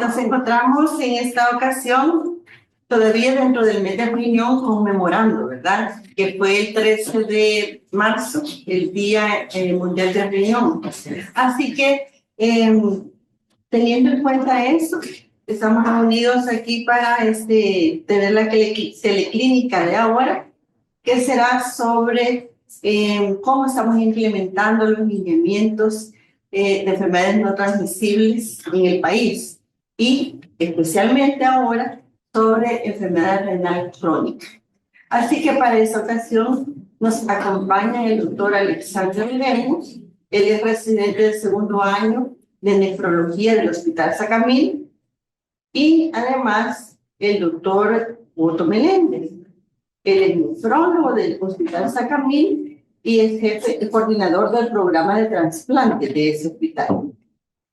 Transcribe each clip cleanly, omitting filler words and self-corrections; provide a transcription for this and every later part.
Nos encontramos en esta ocasión todavía dentro del mes de reunión conmemorando, ¿verdad? Que fue el 13 de marzo, el Día Mundial de Riñón. Así que, teniendo en cuenta eso, estamos reunidos aquí para tener la teleclínica de ahora, que será sobre cómo estamos implementando los lineamientos de enfermedades no transmisibles en el país y especialmente ahora sobre enfermedad renal crónica. Así que para esta ocasión nos acompaña el doctor Alexander Lemos. Él es residente del segundo año de nefrología del Hospital Sacamil y además el doctor Otto Meléndez. Él es nefrólogo del Hospital Sacamil y es jefe y coordinador del programa de trasplante de ese hospital.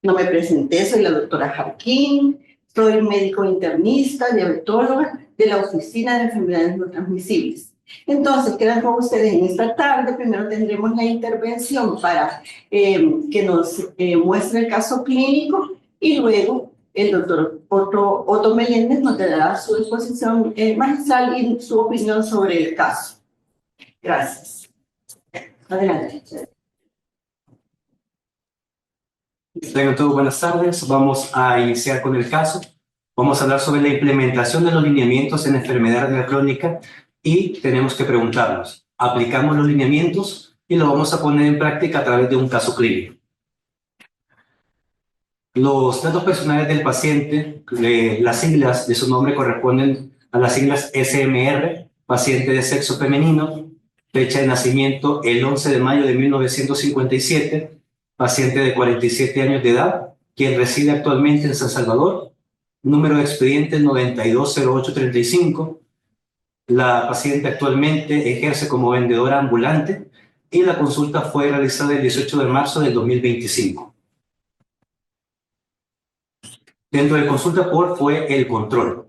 No me presenté, soy la doctora Jarquín, soy médico internista, diabetóloga de la Oficina de Enfermedades No Transmisibles. Entonces, quedan con ustedes en esta tarde. Primero tendremos la intervención para que nos muestre el caso clínico y luego el doctor Otto Meléndez nos dará su exposición magistral y su opinión sobre el caso. Gracias. Adelante. Tengan todos buenas tardes. Vamos a iniciar con el caso. Vamos a hablar sobre la implementación de los lineamientos en enfermedad renal crónica y tenemos que preguntarnos, ¿aplicamos los lineamientos? Y lo vamos a poner en práctica a través de un caso clínico. Los datos personales del paciente, las siglas de su nombre corresponden a las siglas SMR, paciente de sexo femenino, fecha de nacimiento el 11 de mayo de 1957, paciente de 47 años de edad, quien reside actualmente en San Salvador, número de expediente 920835. La paciente actualmente ejerce como vendedora ambulante y la consulta fue realizada el 18 de marzo del 2025. Dentro del consulta fue el control.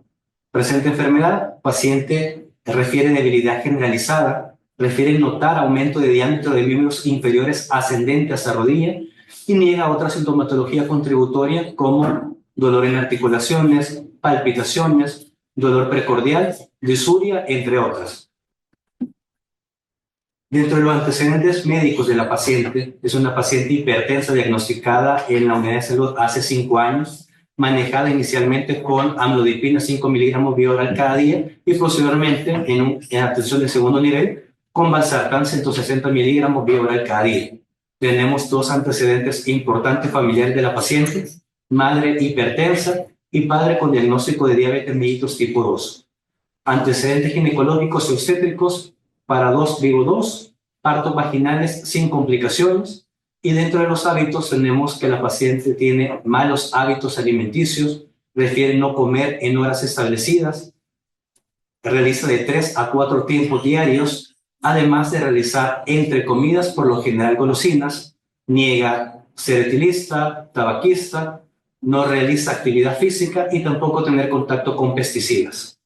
Presente enfermedad, paciente refiere debilidad generalizada, refiere notar aumento de diámetro de miembros inferiores ascendente hasta rodilla y niega otra sintomatología contributoria como dolor en articulaciones, palpitaciones, dolor precordial, disuria, entre otras. Dentro de los antecedentes médicos de la paciente, es una paciente hipertensa diagnosticada en la unidad de salud hace 5 años, manejada inicialmente con amlodipina 5 miligramos vía oral cada día y posteriormente en atención de segundo nivel con valsartán 160 miligramos vía oral cada día. Tenemos 2 antecedentes importantes familiares de la paciente, madre hipertensa y padre con diagnóstico de diabetes mellitus tipo 2. Antecedentes ginecológicos y obstétricos para 2 vivo 2, partos vaginales sin complicaciones. Y dentro de los hábitos tenemos que la paciente tiene malos hábitos alimenticios, refiere no comer en horas establecidas, realiza de 3 a 4 tiempos diarios, además de realizar entre comidas por lo general golosinas, niega ser etilista, tabaquista, no realiza actividad física y tampoco tener contacto con pesticidas.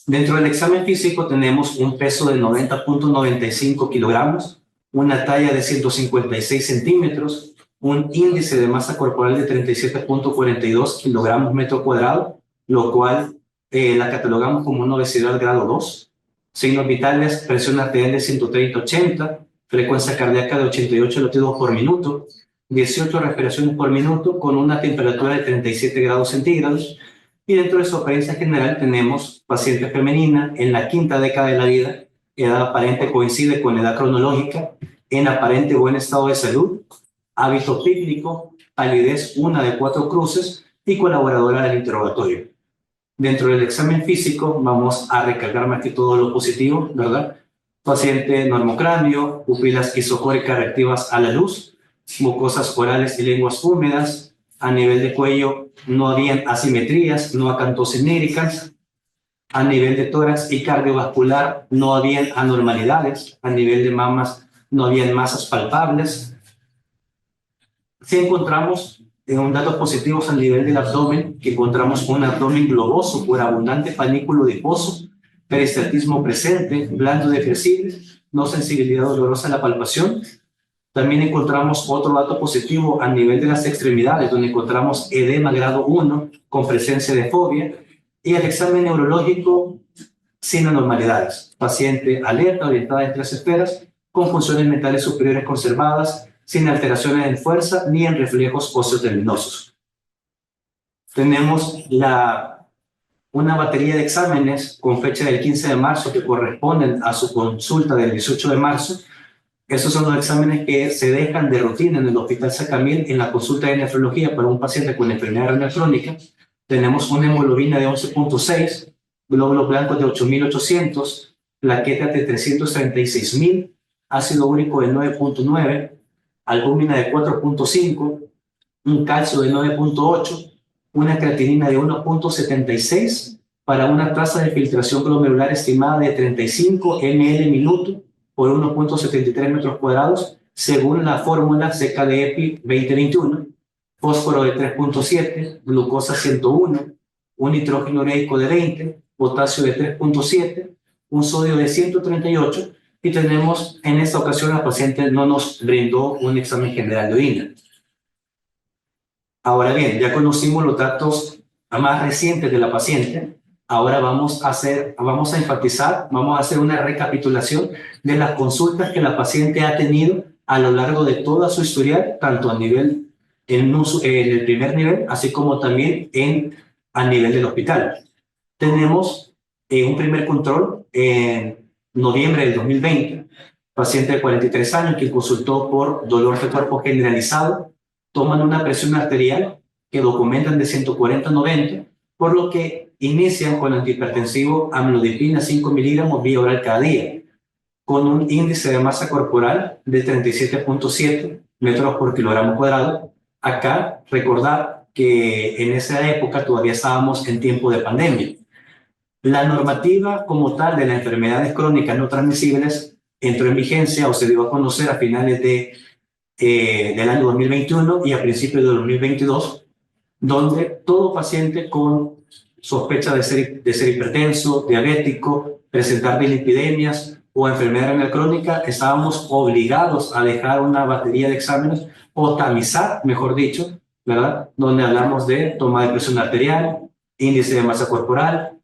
Dentro del examen físico tenemos un peso de 90.95 kilogramos, una talla de 156 centímetros, un índice de masa corporal de 37.42 kilogramos metro cuadrado, lo cual la catalogamos como una obesidad grado 2. Signos vitales, presión arterial de 130/80, frecuencia cardíaca de 88 latidos por minuto, 18 respiraciones por minuto con una temperatura de 37 grados centígrados. Y dentro de su apariencia general tenemos paciente femenina en la 5ª década de la vida, edad aparente coincide con edad cronológica, en aparente buen estado de salud, hábito pícnico, palidez 1 de 4 cruces y colaboradora del interrogatorio. Dentro del examen físico vamos a recalcar más que todo lo positivo, ¿verdad? Paciente normocráneo, pupilas isocóricas reactivas a la luz, mucosas orales y lenguas húmedas. A nivel de cuello no habían asimetrías, no acantocenéricas. A nivel de tórax y cardiovascular no habían anormalidades. A nivel de mamas no habían masas palpables. Si encontramos datos positivos a nivel del abdomen, que encontramos un abdomen globoso por abundante panículo adiposo, peristaltismo presente, blando decrecible, no sensibilidad dolorosa a la palpación. También encontramos otro dato positivo a nivel de las extremidades, donde encontramos edema grado 1 con presencia de fobia, y el examen neurológico sin anormalidades. Paciente alerta, orientada en 3 esferas, con funciones mentales superiores conservadas, sin alteraciones en fuerza ni en reflejos osteoteminosos. Tenemos una batería de exámenes con fecha del 15 de marzo que corresponden a su consulta del 18 de marzo. Esos son los exámenes que se dejan de rutina en el Hospital Sacamil en la consulta de nefrología para un paciente con enfermedad renal crónica. Tenemos una hemoglobina de 11.6, glóbulos blancos de 8.800, plaquetas de 336.000, ácido úrico de 9.9, albúmina de 4.5, un calcio de 9.8, una creatinina de 1.76 para una tasa de filtración glomerular estimada de 35 ml minuto por 1.73 metros cuadrados, según la fórmula CKD-EPI 2021, fósforo de 3.7, glucosa 101, un nitrógeno ureico de 20, potasio de 3.7, un sodio de 138, y tenemos, en esta ocasión la paciente no nos brindó un examen general de orina. Ahora bien, ya conocimos los datos más recientes de la paciente. Ahora vamos a enfatizar, vamos a hacer una recapitulación de las consultas que la paciente ha tenido a lo largo de toda su historial, tanto a nivel en el primer nivel, así como también a nivel del hospital. Tenemos un primer control en noviembre del 2020, paciente de 43 años que consultó por dolor de cuerpo generalizado. Toman una presión arterial que documentan de 140/90, por lo que inician con antihipertensivo amlodipina 5 miligramos vía oral cada día, con un índice de masa corporal de 37.7 metros por kilogramo cuadrado. Acá, recordar que en esa época todavía estábamos en tiempo de pandemia. La normativa como tal de las enfermedades crónicas no transmisibles entró en vigencia o se dio a conocer a finales del año 2021 y a principios de 2022, donde todo paciente con sospecha de ser hipertenso, diabético, presentar dislipidemias o enfermedad renal crónica, estábamos obligados a dejar una batería de exámenes o tamizar, mejor dicho, ¿verdad? Donde hablamos de toma de presión arterial, índice de masa corporal,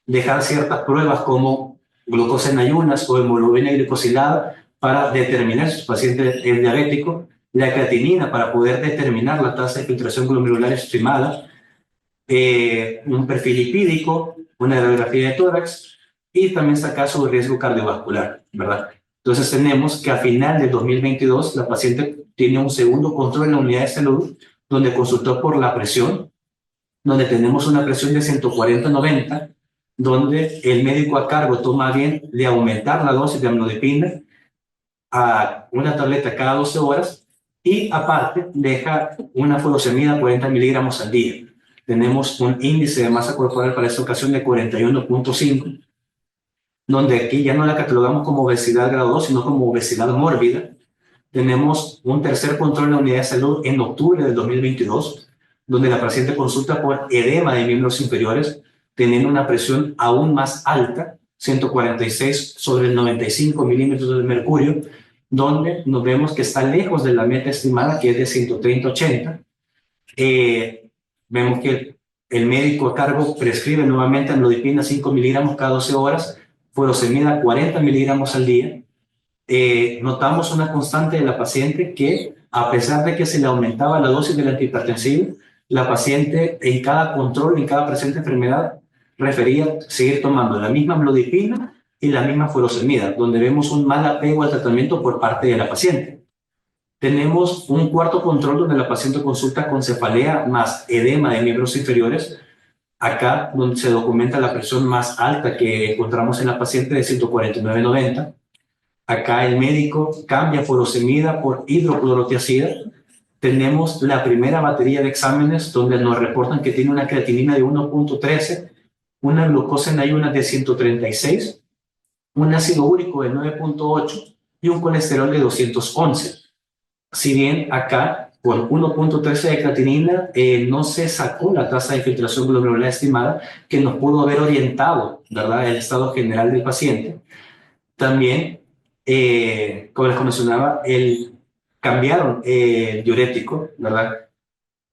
dejar ciertas pruebas como glucosa en ayunas o hemoglobina glicosilada para determinar si el paciente es diabético, la creatinina para poder determinar la tasa de filtración glomerular estimada, un perfil lipídico, una radiografía de tórax y también sacar su riesgo cardiovascular, ¿verdad? Entonces tenemos que a final de 2022 la paciente tiene un segundo control en la unidad de salud donde consultó por la presión, donde tenemos una presión de 140/90, donde el médico a cargo toma bien de aumentar la dosis de amlodipina a una tableta cada 12 horas y aparte deja una furosemida 40 miligramos al día. Tenemos un índice de masa corporal para esta ocasión de 41.5, donde aquí ya no la catalogamos como obesidad grado 2, sino como obesidad mórbida. Tenemos un tercer control en la unidad de salud en octubre del 2022, donde la paciente consulta por edema de miembros inferiores, teniendo una presión aún más alta, 146/95 milímetros de mercurio, donde nos vemos que está lejos de la meta estimada, que es de 130/80. Vemos que el médico a cargo prescribe nuevamente amlodipina 5 miligramos cada 12 horas, furosemida 40 miligramos al día. Notamos una constante de la paciente que, a pesar de que se le aumentaba la dosis del antihipertensivo, la paciente en cada control, en cada presente enfermedad, refería seguir tomando la misma amlodipina y la misma furosemida, donde vemos un mal apego al tratamiento por parte de la paciente. Tenemos un cuarto control donde la paciente consulta con cefalea más edema de miembros inferiores, acá donde se documenta la presión más alta que encontramos en la paciente de 149/90. Acá el médico cambia furosemida por hidroclorotiazida. Tenemos la primera batería de exámenes donde nos reportan que tiene una creatinina de 1.13, una glucosa en ayunas de 136, un ácido úrico de 9.8 y un colesterol de 211. Si bien acá, con 1.13 de creatinina, no se sacó la tasa de filtración glomerular estimada que nos pudo haber orientado, ¿verdad?, el estado general del paciente. También, como les mencionaba, el cambiaron el diurético, ¿verdad?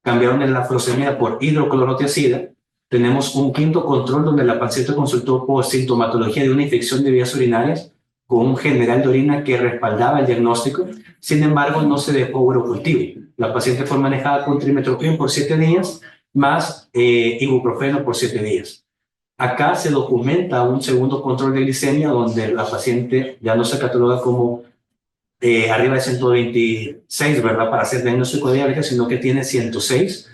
Cambiaron la furosemida por hidroclorotiazida. Tenemos un quinto control donde la paciente consultó por sintomatología de una infección de vías urinarias con un general de orina que respaldaba el diagnóstico. Sin embargo, no se dejó urocultivo. La paciente fue manejada con trimethoprim por 7 días más ibuprofeno por 7 días. Acá se documenta un segundo control de glicemia donde la paciente ya no se cataloga como arriba de 126, ¿verdad? Para hacer diagnóstico de diabetes, sino que tiene 106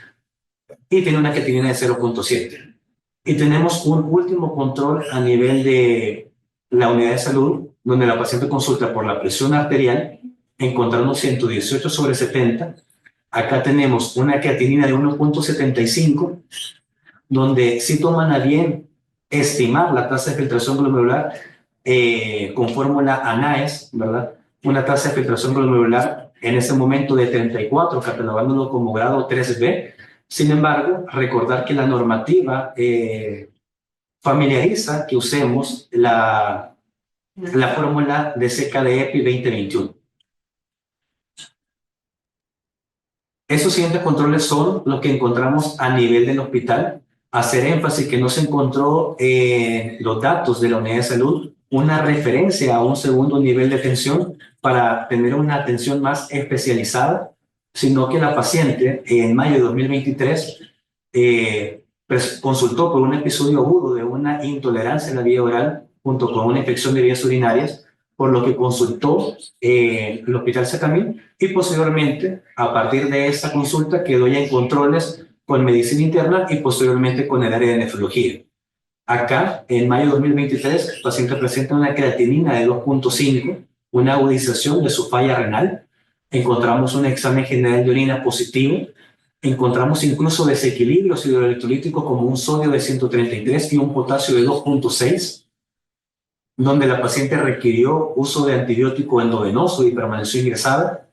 y tiene una creatinina de 0.7. Y tenemos un último control a nivel de la unidad de salud, donde la paciente consulta por la presión arterial, encontramos 118/70. Acá tenemos una creatinina de 1.75, donde sí toman a bien estimar la tasa de filtración glomerular con fórmula ANAES, ¿verdad? Una tasa de filtración glomerular en ese momento de 34, catalogándolo como grado 3B. Sin embargo, recordar que la normativa familiariza que usemos la fórmula de CKD-EPI 2021. Esos siguientes controles son los que encontramos a nivel del hospital. Hacer énfasis que no se encontró los datos de la unidad de salud una referencia a un segundo nivel de atención para tener una atención más especializada, sino que la paciente en mayo de 2023 consultó por un episodio agudo de una intolerancia en la vía oral junto con una infección de vías urinarias, por lo que consultó el Hospital Sacamil y posteriormente, a partir de esa consulta, quedó ya en controles con medicina interna y posteriormente con el área de nefrología. Acá, en mayo de 2023, el paciente presenta una creatinina de 2.5, una agudización de su falla renal, encontramos un examen general de orina positivo, encontramos incluso desequilibrios hidroelectrolíticos como un sodio de 133 y un potasio de 2.6, donde la paciente requirió uso de antibiótico endovenoso y permaneció ingresada.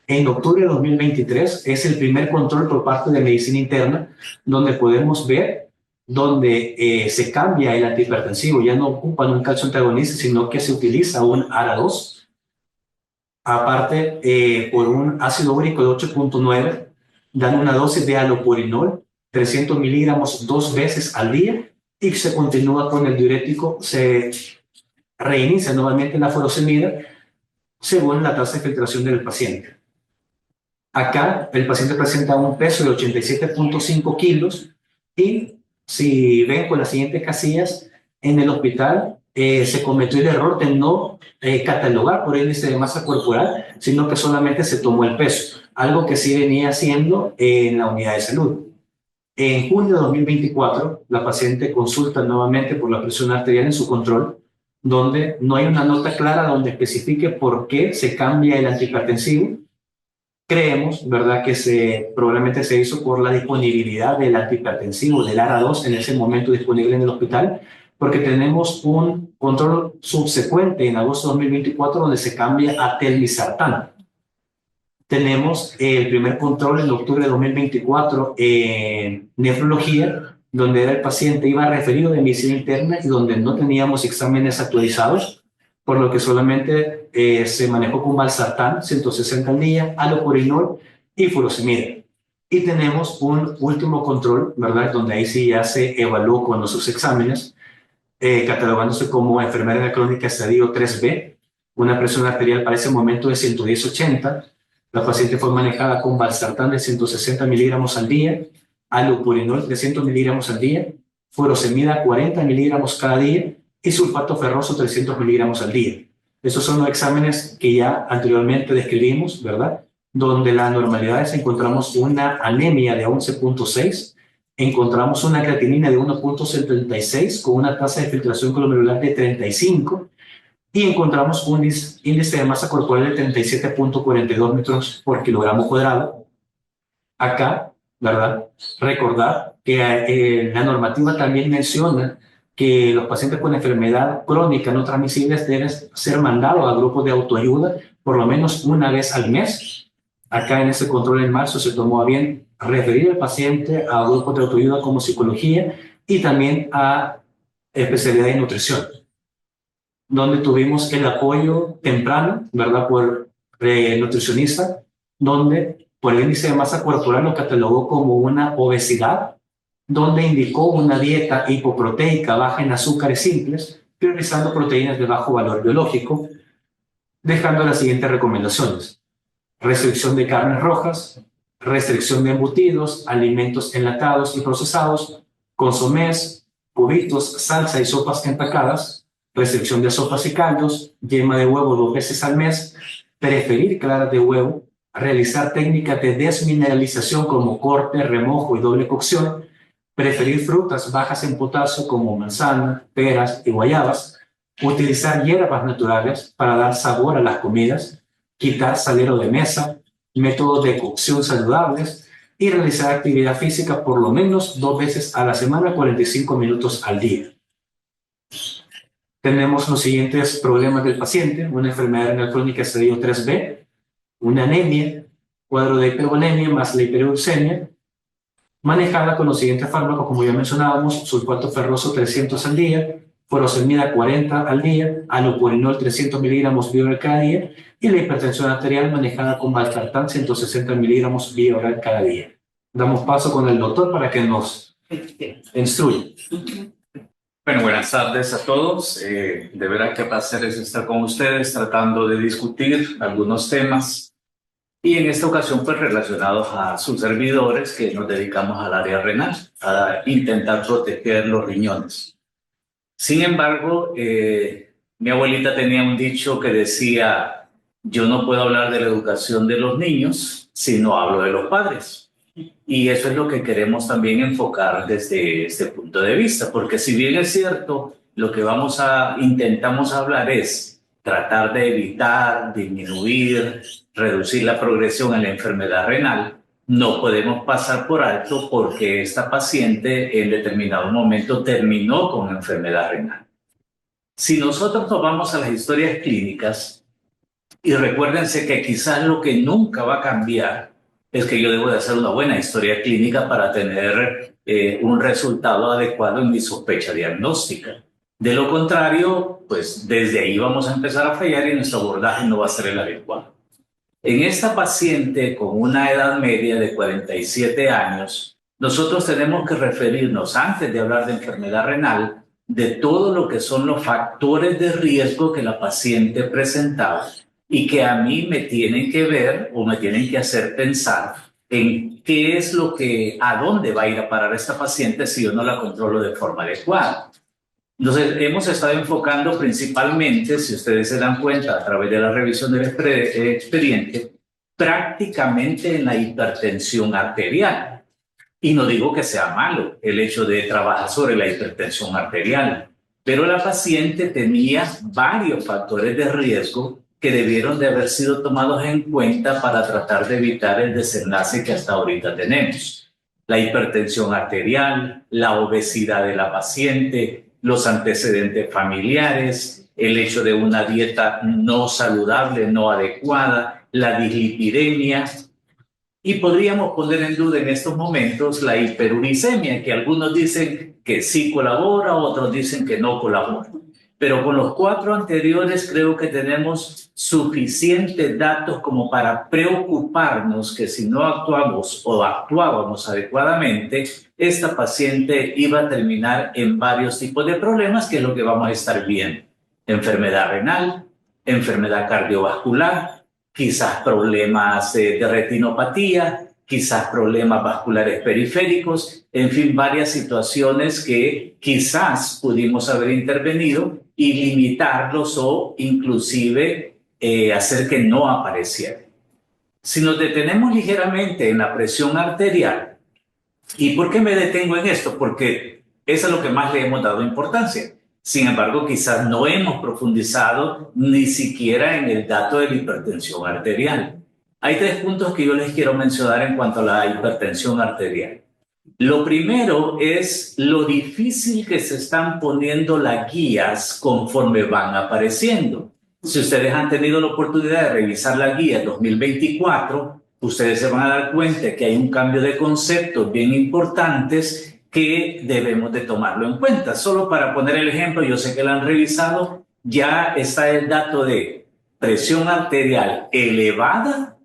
En octubre de 2023 es el primer control por parte de medicina interna, donde podemos ver donde se cambia el antihipertensivo, ya no ocupan un calcio antagonista, sino que se utiliza un ARA2, aparte por un ácido úrico de 8.9, dan una dosis de alopurinol, 300 miligramos 2 veces al día, y se continúa con el diurético, se reinicia nuevamente la furosemida según la tasa de filtración del paciente. Acá el paciente presenta un peso de 87.5 kilos y si ven con las siguientes casillas, en el hospital se cometió el error de no catalogar por índice de masa corporal, sino que solamente se tomó el peso, algo que sí venía haciendo en la unidad de salud. En junio de 2024, la paciente consulta nuevamente por la presión arterial en su control, donde no hay una nota clara donde especifique por qué se cambia el antihipertensivo. Creemos, ¿verdad?, que probablemente se hizo por la disponibilidad del antihipertensivo, del ARA2, en ese momento disponible en el hospital, porque tenemos un control subsecuente en agosto de 2024 donde se cambia a telmisartán. Tenemos el primer control en octubre de 2024 en nefrología, donde era el paciente iba referido de medicina interna y donde no teníamos exámenes actualizados, por lo que solamente se manejó con valsartán, 160 al día, alopurinol y furosemida. Y tenemos un último control, ¿verdad?, donde ahí sí ya se evaluó con nuestros exámenes, catalogándose como enfermedad crónica estadio 3B, una presión arterial para ese momento de 110/80. La paciente fue manejada con valsartán de 160 miligramos al día, alopurinol 300 miligramos al día, furosemida 40 miligramos cada día y sulfato ferroso 300 miligramos al día. Esos son los exámenes que ya anteriormente describimos, ¿verdad? Donde las normalidades encontramos una anemia de 11.6, encontramos una creatinina de 1.76 con una tasa de filtración glomerular de 35 y encontramos un índice de masa corporal de 37.42 metros por kilogramo cuadrado. Acá, ¿verdad?, recordar que la normativa también menciona que los pacientes con enfermedad crónica no transmisibles deben ser mandados a grupos de autoayuda por lo menos una vez al mes. Acá en ese control en marzo se tomó a bien referir al paciente a grupos de autoayuda como psicología y también a especialidad de nutrición, donde tuvimos el apoyo temprano, ¿verdad?, por nutricionista, donde por el índice de masa corporal lo catalogó como una obesidad, donde indicó una dieta hipoproteica baja en azúcares simples, priorizando proteínas de bajo valor biológico, dejando las siguientes recomendaciones: restricción de carnes rojas, restricción de embutidos, alimentos enlatados y procesados, consomés, cubitos, salsa y sopas empacadas, restricción de sopas y caldos, yema de huevo 2 veces al mes, preferir claras de huevo, realizar técnicas de desmineralización como corte, remojo y doble cocción, preferir frutas bajas en potasio como manzana, peras y guayabas, utilizar hierbas naturales para dar sabor a las comidas, quitar salero de mesa, métodos de cocción saludables y realizar actividad física por lo menos 2 veces a la semana, 45 minutos al día. Tenemos los siguientes problemas del paciente: una enfermedad renal crónica estadio 3B, una anemia, cuadro de hipervolemia más la hiperuricemia, manejada con los siguientes fármacos, como ya mencionábamos: sulfato ferroso 300 al día, furosemida 40 al día, allopurinol 300 miligramos vía oral cada día, y la hipertensión arterial manejada con valsartán 160 miligramos vía oral cada día. Damos paso con el doctor para que nos instruya. Bueno, buenas tardes a todos. De verdad que placer es estar con ustedes tratando de discutir algunos temas, y en esta ocasión pues relacionados a sus servidores que nos dedicamos al área renal, a intentar proteger los riñones. Sin embargo, mi abuelita tenía un dicho que decía: yo no puedo hablar de la educación de los niños si no hablo de los padres. Y eso es lo que queremos también enfocar desde este punto de vista, porque si bien es cierto, lo que intentamos hablar es tratar de evitar, disminuir, reducir la progresión en la enfermedad renal, no podemos pasar por alto porque esta paciente en determinado momento terminó con enfermedad renal. Si nosotros nos vamos a las historias clínicas, y recuérdense que quizás lo que nunca va a cambiar es que yo debo de hacer una buena historia clínica para tener un resultado adecuado en mi sospecha diagnóstica. De lo contrario, pues desde ahí vamos a empezar a fallar y nuestro abordaje no va a ser el adecuado. En esta paciente con una edad media de 47 años, nosotros tenemos que referirnos, antes de hablar de enfermedad renal, de todo lo que son los factores de riesgo que la paciente presentaba y que a mí me tienen que ver o me tienen que hacer pensar en qué es a dónde va a ir a parar esta paciente si yo no la controlo de forma adecuada. Entonces, hemos estado enfocando principalmente, si ustedes se dan cuenta a través de la revisión del expediente, prácticamente en la hipertensión arterial. Y no digo que sea malo el hecho de trabajar sobre la hipertensión arterial, pero la paciente tenía varios factores de riesgo que debieron de haber sido tomados en cuenta para tratar de evitar el desenlace que hasta ahorita tenemos. La hipertensión arterial, la obesidad de la paciente, los antecedentes familiares, el hecho de una dieta no saludable, no adecuada, la dislipidemia, y podríamos poner en duda en estos momentos la hiperuricemia, que algunos dicen que sí colabora, otros dicen que no colabora. Pero con los 4 anteriores creo que tenemos suficientes datos como para preocuparnos que si no actuamos o actuábamos adecuadamente, esta paciente iba a terminar en varios tipos de problemas, que es lo que vamos a estar viendo: enfermedad renal, enfermedad cardiovascular, quizás problemas de retinopatía, quizás problemas vasculares periféricos, en fin, varias situaciones que quizás pudimos haber intervenido y limitarlos o inclusive hacer que no aparecieran. Si nos detenemos ligeramente en la presión arterial, ¿y por qué me detengo en esto? Porque eso es lo que más le hemos dado importancia. Sin embargo, quizás no hemos profundizado ni siquiera en el dato de la hipertensión arterial. Hay 3 puntos que yo les quiero mencionar en cuanto a la hipertensión arterial. Lo primero es lo difícil que se están poniendo las guías conforme van apareciendo. Si ustedes han tenido la oportunidad de revisar la guía 2024, ustedes se van a dar cuenta que hay un cambio de conceptos bien importantes que debemos de tomarlo en cuenta. Solo para poner el ejemplo, yo sé que lo han revisado, ya está el dato de presión arterial elevada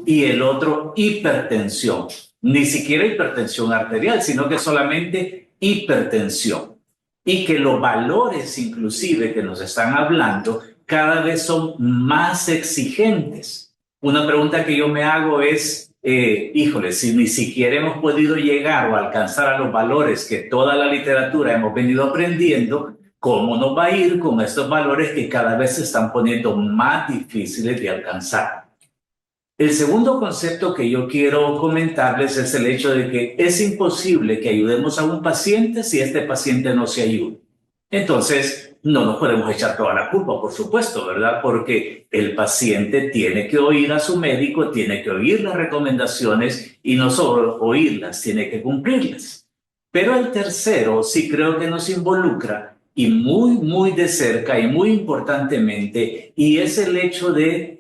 y el otro hipertensión. Ni siquiera hipertensión arterial, sino que solamente hipertensión. Y que los valores inclusive que nos están hablando cada vez son más exigentes. Una pregunta que yo me hago es, híjole, si ni siquiera hemos podido llegar o alcanzar a los valores que toda la literatura hemos venido aprendiendo, ¿cómo nos va a ir con estos valores que cada vez se están poniendo más difíciles de alcanzar? El segundo concepto que yo quiero comentarles es el hecho de que es imposible que ayudemos a un paciente si este paciente no se ayuda. Entonces, no nos podemos echar toda la culpa, por supuesto, ¿verdad? Porque el paciente tiene que oír a su médico, tiene que oír las recomendaciones y no solo oírlas, tiene que cumplirlas. Pero el tercero sí creo que nos involucra y muy de cerca y muy importantemente, y es el hecho de,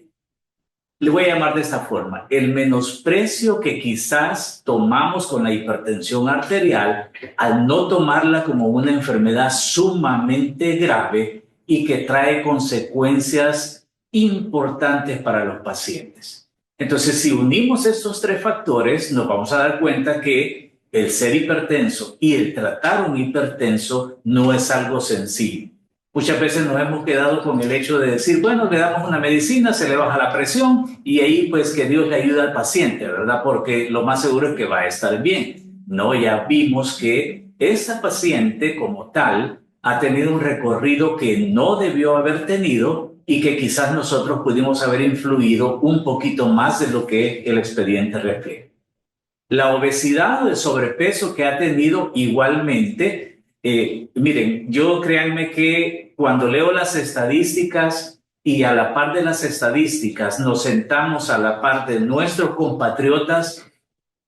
le voy a llamar de esta forma, el menosprecio que quizás tomamos con la hipertensión arterial al no tomarla como una enfermedad sumamente grave y que trae consecuencias importantes para los pacientes. Entonces, si unimos estos tres factores, nos vamos a dar cuenta que el ser hipertenso y el tratar un hipertenso no es algo sencillo. Muchas veces nos hemos quedado con el hecho de decir, bueno, le damos una medicina, se le baja la presión y ahí pues que Dios le ayude al paciente, ¿verdad? Porque lo más seguro es que va a estar bien. No, ya vimos que esa paciente como tal ha tenido un recorrido que no debió haber tenido y que quizás nosotros pudimos haber influido un poquito más de lo que el expediente refiere. La obesidad o el sobrepeso que ha tenido igualmente. Miren, yo créanme que cuando leo las estadísticas y a la par de las estadísticas nos sentamos a la par de nuestros compatriotas,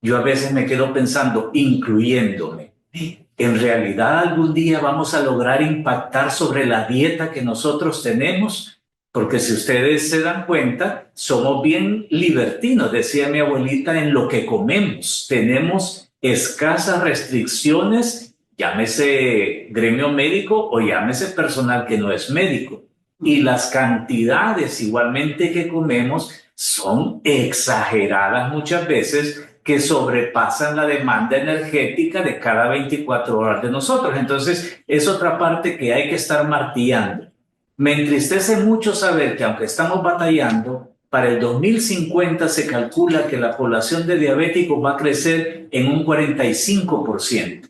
yo a veces me quedo pensando, incluyéndome, ¿en realidad algún día vamos a lograr impactar sobre la dieta que nosotros tenemos? Porque si ustedes se dan cuenta, somos bien libertinos, decía mi abuelita, en lo que comemos. Tenemos escasas restricciones, llámese gremio médico o llámese personal que no es médico. Y las cantidades igualmente que comemos son exageradas muchas veces, que sobrepasan la demanda energética de cada 24 horas de nosotros. Entonces, es otra parte que hay que estar martillando. Me entristece mucho saber que aunque estamos batallando, para el 2050 se calcula que la población de diabéticos va a crecer en un 45%.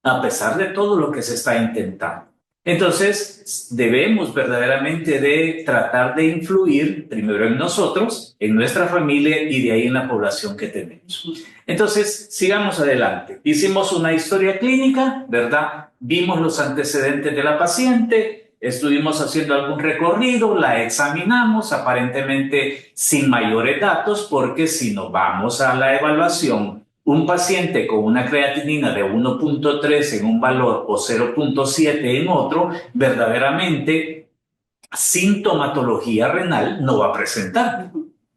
A pesar de todo lo que se está intentando. Entonces, debemos verdaderamente de tratar de influir primero en nosotros, en nuestra familia y de ahí en la población que tenemos. Entonces, sigamos adelante. Hicimos una historia clínica, ¿verdad? Vimos los antecedentes de la paciente, estuvimos haciendo algún recorrido, la examinamos, aparentemente sin mayores datos, porque si nos vamos a la evaluación, un paciente con una creatinina de 1.3 en un valor o 0.7 en otro, verdaderamente sintomatología renal no va a presentar.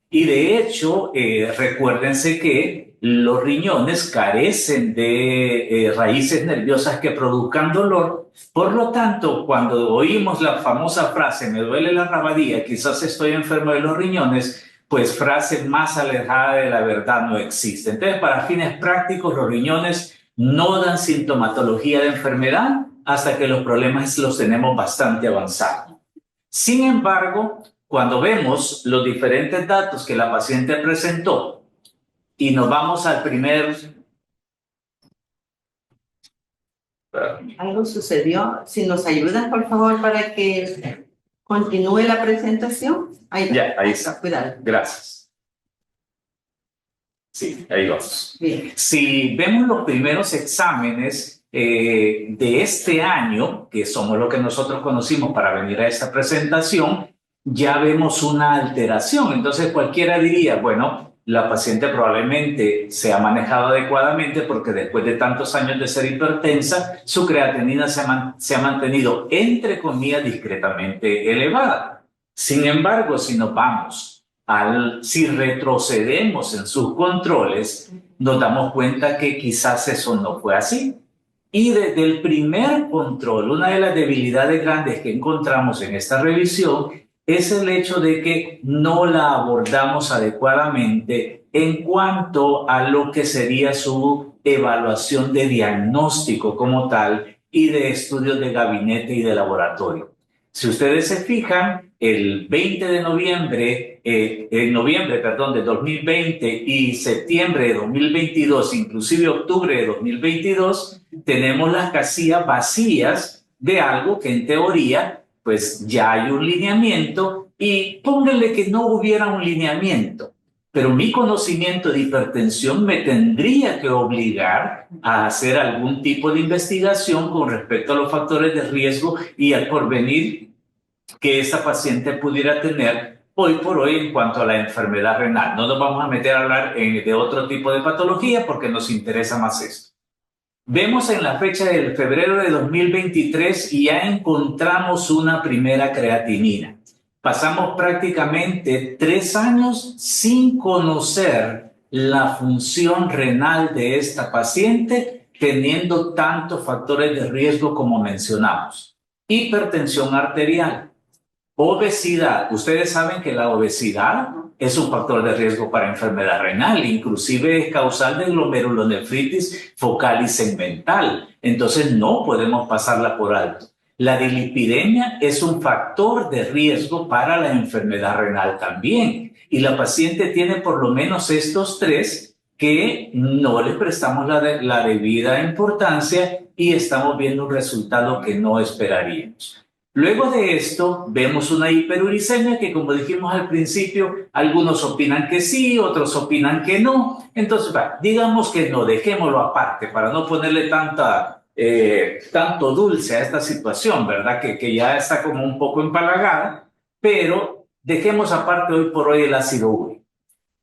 Y de hecho, recuérdense que los riñones carecen de raíces nerviosas que produzcan dolor. Por lo tanto, cuando oímos la famosa frase, me duele la rabadilla, quizás estoy enfermo de los riñones, pues frase más alejada de la verdad no existe. Entonces, para fines prácticos, los riñones no dan sintomatología de enfermedad hasta que los problemas los tenemos bastante avanzados. Sin embargo, cuando vemos los diferentes datos que la paciente presentó y nos vamos al primer... Algo sucedió. Si nos ayudan, por favor, para que continúe la presentación. Ahí está. Cuidado. Gracias. Sí, ahí vamos. Bien. Si vemos los primeros exámenes de este año, que somos lo que nosotros conocimos para venir a esta presentación, ya vemos una alteración. Entonces cualquiera diría, bueno, la paciente probablemente se ha manejado adecuadamente porque después de tantos años de ser hipertensa, su creatinina se ha mantenido, entre comillas, discretamente elevada. Sin embargo, si nos vamos, si retrocedemos en sus controles, nos damos cuenta que quizás eso no fue así. Y desde el primer control, una de las debilidades grandes que encontramos en esta revisión es el hecho de que no la abordamos adecuadamente en cuanto a lo que sería su evaluación de diagnóstico como tal y de estudios de gabinete y de laboratorio. Si ustedes se fijan, el 20 de noviembre, de 2020 y septiembre de 2022, inclusive octubre de 2022, tenemos las casillas vacías de algo que en teoría pues ya hay un lineamiento, y pónganle que no hubiera un lineamiento, pero mi conocimiento de hipertensión me tendría que obligar a hacer algún tipo de investigación con respecto a los factores de riesgo y al porvenir que esa paciente pudiera tener hoy por hoy en cuanto a la enfermedad renal. No nos vamos a meter a hablar de otro tipo de patología porque nos interesa más esto. Vemos en la fecha del febrero de 2023 y ya encontramos una primera creatinina. Pasamos prácticamente 3 años sin conocer la función renal de esta paciente, teniendo tantos factores de riesgo como mencionamos. Hipertensión arterial, obesidad. Ustedes saben que la obesidad es un factor de riesgo para enfermedad renal, inclusive es causal de glomerulonefritis focal y segmental. Entonces no podemos pasarla por alto. La dislipidemia es un factor de riesgo para la enfermedad renal también. Y la paciente tiene por lo menos estos 3 que no le prestamos la debida importancia y estamos viendo un resultado que no esperaríamos. Luego de esto, vemos una hiperuricemia que, como dijimos al principio, algunos opinan que sí, otros opinan que no. Entonces, digamos que no, dejémoslo aparte para no ponerle tanto dulce a esta situación, ¿verdad? Que ya está como un poco empalagada, pero dejemos aparte hoy por hoy el ácido úrico.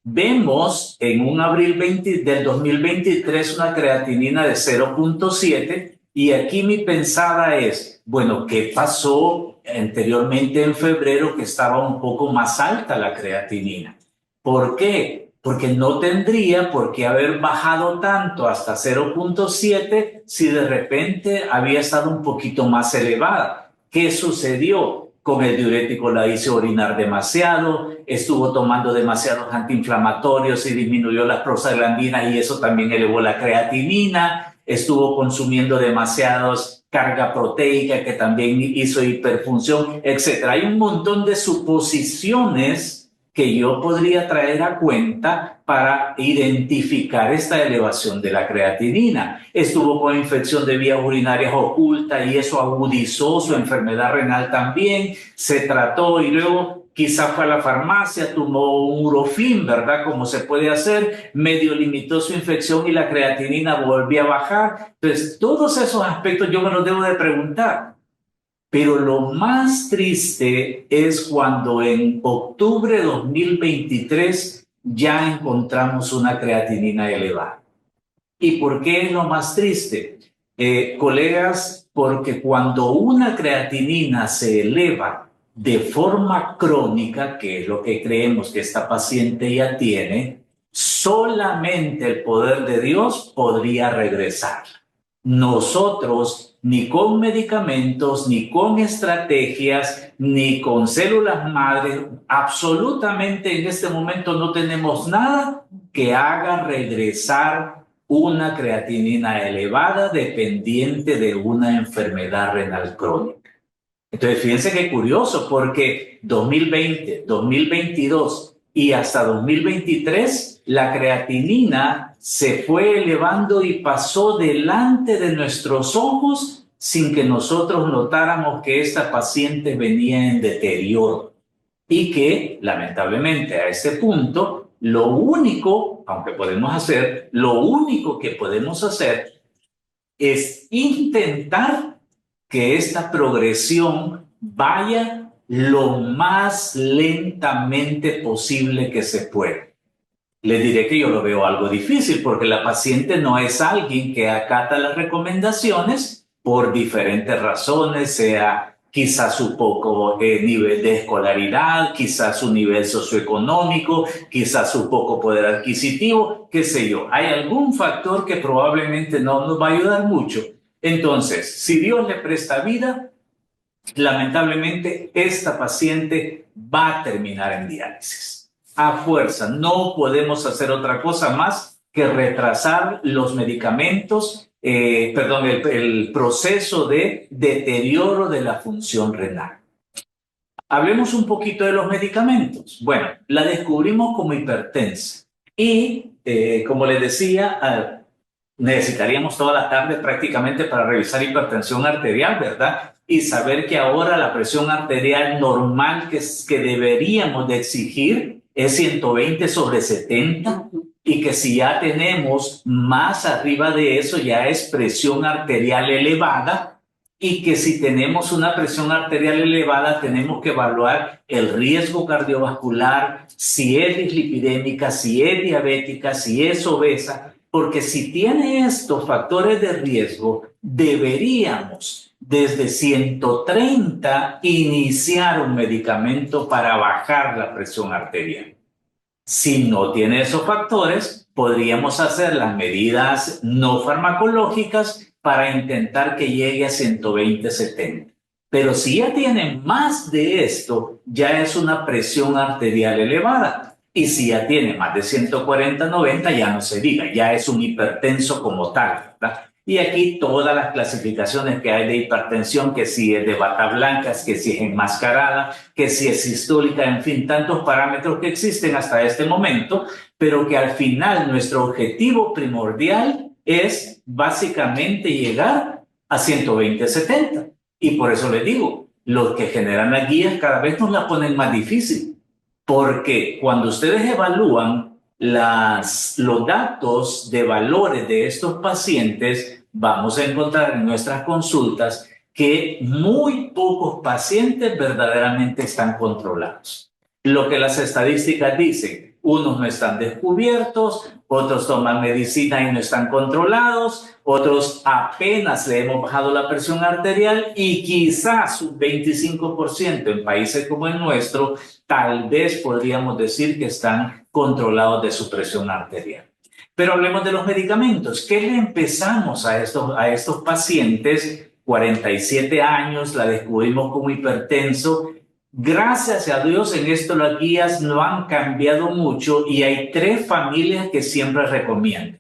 Vemos en un abril del 2023 una creatinina de 0.7. Y aquí mi pensada es, bueno, ¿qué pasó anteriormente en febrero que estaba un poco más alta la creatinina? ¿Por qué? Porque no tendría por qué haber bajado tanto hasta 0.7 si de repente había estado un poquito más elevada. ¿Qué sucedió? Con el diurético la hizo orinar demasiado, estuvo tomando demasiados antiinflamatorios y disminuyó las prostaglandinas y eso también elevó la creatinina. Estuvo consumiendo demasiados carga proteica que también hizo hiperfunción, etc. Hay un montón de suposiciones que yo podría traer a cuenta para identificar esta elevación de la creatinina. Estuvo con infección de vías urinarias oculta y eso agudizó su enfermedad renal también. Se trató y luego quizá fue a la farmacia, tomó un Urofin, ¿verdad? Como se puede hacer, medio limitó su infección y la creatinina volvió a bajar. Entonces, todos esos aspectos yo me los debo de preguntar. Pero lo más triste es cuando en octubre de 2023 ya encontramos una creatinina elevada. ¿Y por qué es lo más triste? Colegas, porque cuando una creatinina se eleva de forma crónica, que es lo que creemos que esta paciente ya tiene, solamente el poder de Dios podría regresar. Nosotros, ni con medicamentos, ni con estrategias, ni con células madre, absolutamente en este momento no tenemos nada que haga regresar una creatinina elevada dependiente de una enfermedad renal crónica. Entonces, fíjense qué curioso, porque 2020, 2022 y hasta 2023, la creatinina se fue elevando y pasó delante de nuestros ojos sin que nosotros notáramos que esta paciente venía en deterioro. Y que, lamentablemente, a ese punto, lo único que podemos hacer es intentar que esta progresión vaya lo más lentamente posible que se pueda. Les diré que yo lo veo algo difícil porque la paciente no es alguien que acata las recomendaciones por diferentes razones, sea quizás su poco nivel de escolaridad, quizás su nivel socioeconómico, quizás su poco poder adquisitivo, qué sé yo. Hay algún factor que probablemente no nos va a ayudar mucho. Entonces, si Dios le presta vida, lamentablemente esta paciente va a terminar en diálisis. A fuerza, no podemos hacer otra cosa más que retrasar los medicamentos, el proceso de deterioro de la función renal. Hablemos un poquito de los medicamentos. Bueno, la descubrimos como hipertensa y, como les decía, necesitaríamos toda la tarde prácticamente para revisar hipertensión arterial, ¿verdad? Y saber que ahora la presión arterial normal que deberíamos de exigir es 120/70 y que si ya tenemos más arriba de eso ya es presión arterial elevada y que si tenemos una presión arterial elevada tenemos que evaluar el riesgo cardiovascular, si es dislipidémica, si es diabética, si es obesa, porque si tiene estos factores de riesgo, deberíamos desde 130 iniciar un medicamento para bajar la presión arterial. Si no tiene esos factores, podríamos hacer las medidas no farmacológicas para intentar que llegue a 120/70. Pero si ya tiene más de esto, ya es una presión arterial elevada. Y si ya tiene más de 140/90, ya no se diga, ya es un hipertenso como tal, ¿verdad? Y aquí todas las clasificaciones que hay de hipertensión, que si es de bata blanca, que si es enmascarada, que si es sistólica, en fin, tantos parámetros que existen hasta este momento, pero que al final nuestro objetivo primordial es básicamente llegar a 120/70. Y por eso les digo, los que generan las guías cada vez nos la ponen más difícil, porque cuando ustedes evalúan los datos de valores de estos pacientes, vamos a encontrar en nuestras consultas que muy pocos pacientes verdaderamente están controlados. Lo que las estadísticas dicen, unos no están descubiertos, otros toman medicina y no están controlados, otros apenas le hemos bajado la presión arterial y quizás un 25% en países como el nuestro, tal vez podríamos decir que están controlados de su presión arterial. Pero hablemos de los medicamentos. ¿Qué le empezamos a estos pacientes? 47 años, la descubrimos como hipertenso. Gracias a Dios en esto las guías no han cambiado mucho y hay 3 familias que siempre recomiendan.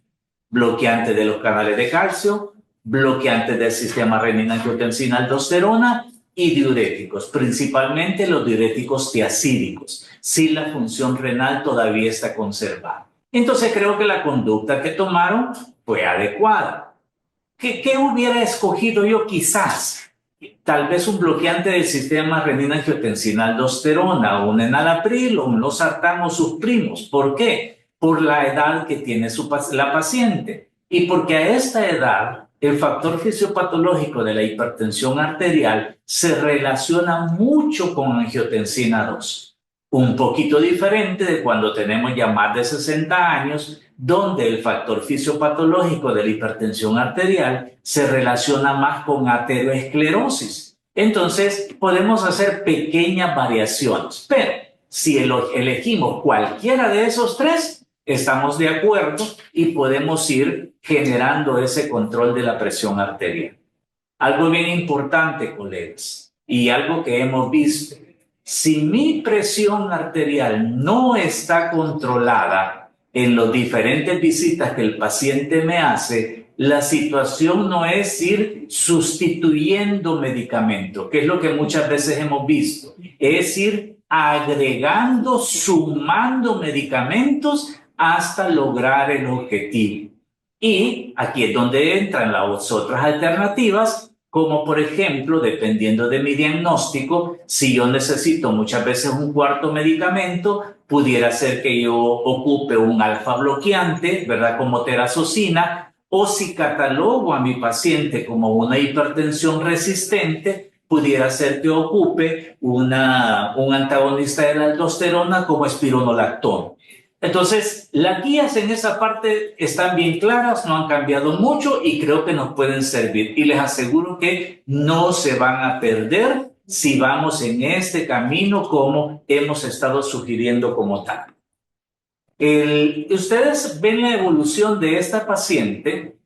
Bloqueantes de los canales de calcio, bloqueantes del sistema renina-angiotensina-aldosterona y diuréticos, principalmente los diuréticos tiacídicos, si la función renal todavía está conservada. Entonces creo que la conducta que tomaron fue adecuada. ¿Qué hubiera escogido yo quizás? Tal vez un bloqueante del sistema renina-angiotensina-aldosterona, un enalapril o un losartán o sus primos. ¿Por qué? Por la edad que tiene la paciente y porque a esta edad el factor fisiopatológico de la hipertensión arterial se relaciona mucho con angiotensina 2. Un poquito diferente de cuando tenemos ya más de 60 años, donde el factor fisiopatológico de la hipertensión arterial se relaciona más con ateroesclerosis. Entonces, podemos hacer pequeñas variaciones, pero si elegimos cualquiera de esos 3, estamos de acuerdo y podemos ir generando ese control de la presión arterial. Algo bien importante, colegas, y algo que hemos visto. Si mi presión arterial no está controlada en las diferentes visitas que el paciente me hace, la situación no es ir sustituyendo medicamentos, que es lo que muchas veces hemos visto, es ir agregando, sumando medicamentos hasta lograr el objetivo. Y aquí es donde entran las otras alternativas, como por ejemplo, dependiendo de mi diagnóstico, si yo necesito muchas veces un cuarto medicamento, pudiera ser que yo ocupe un alfa bloqueante, ¿verdad? Como terazocina, o si catalogo a mi paciente como una hipertensión resistente, pudiera ser que ocupe un antagonista de la aldosterona como espironolactona. Entonces, las guías en esa parte están bien claras, no han cambiado mucho y creo que nos pueden servir. Y les aseguro que no se van a perder si vamos en este camino como hemos estado sugiriendo como tal. Ustedes ven la evolución de esta paciente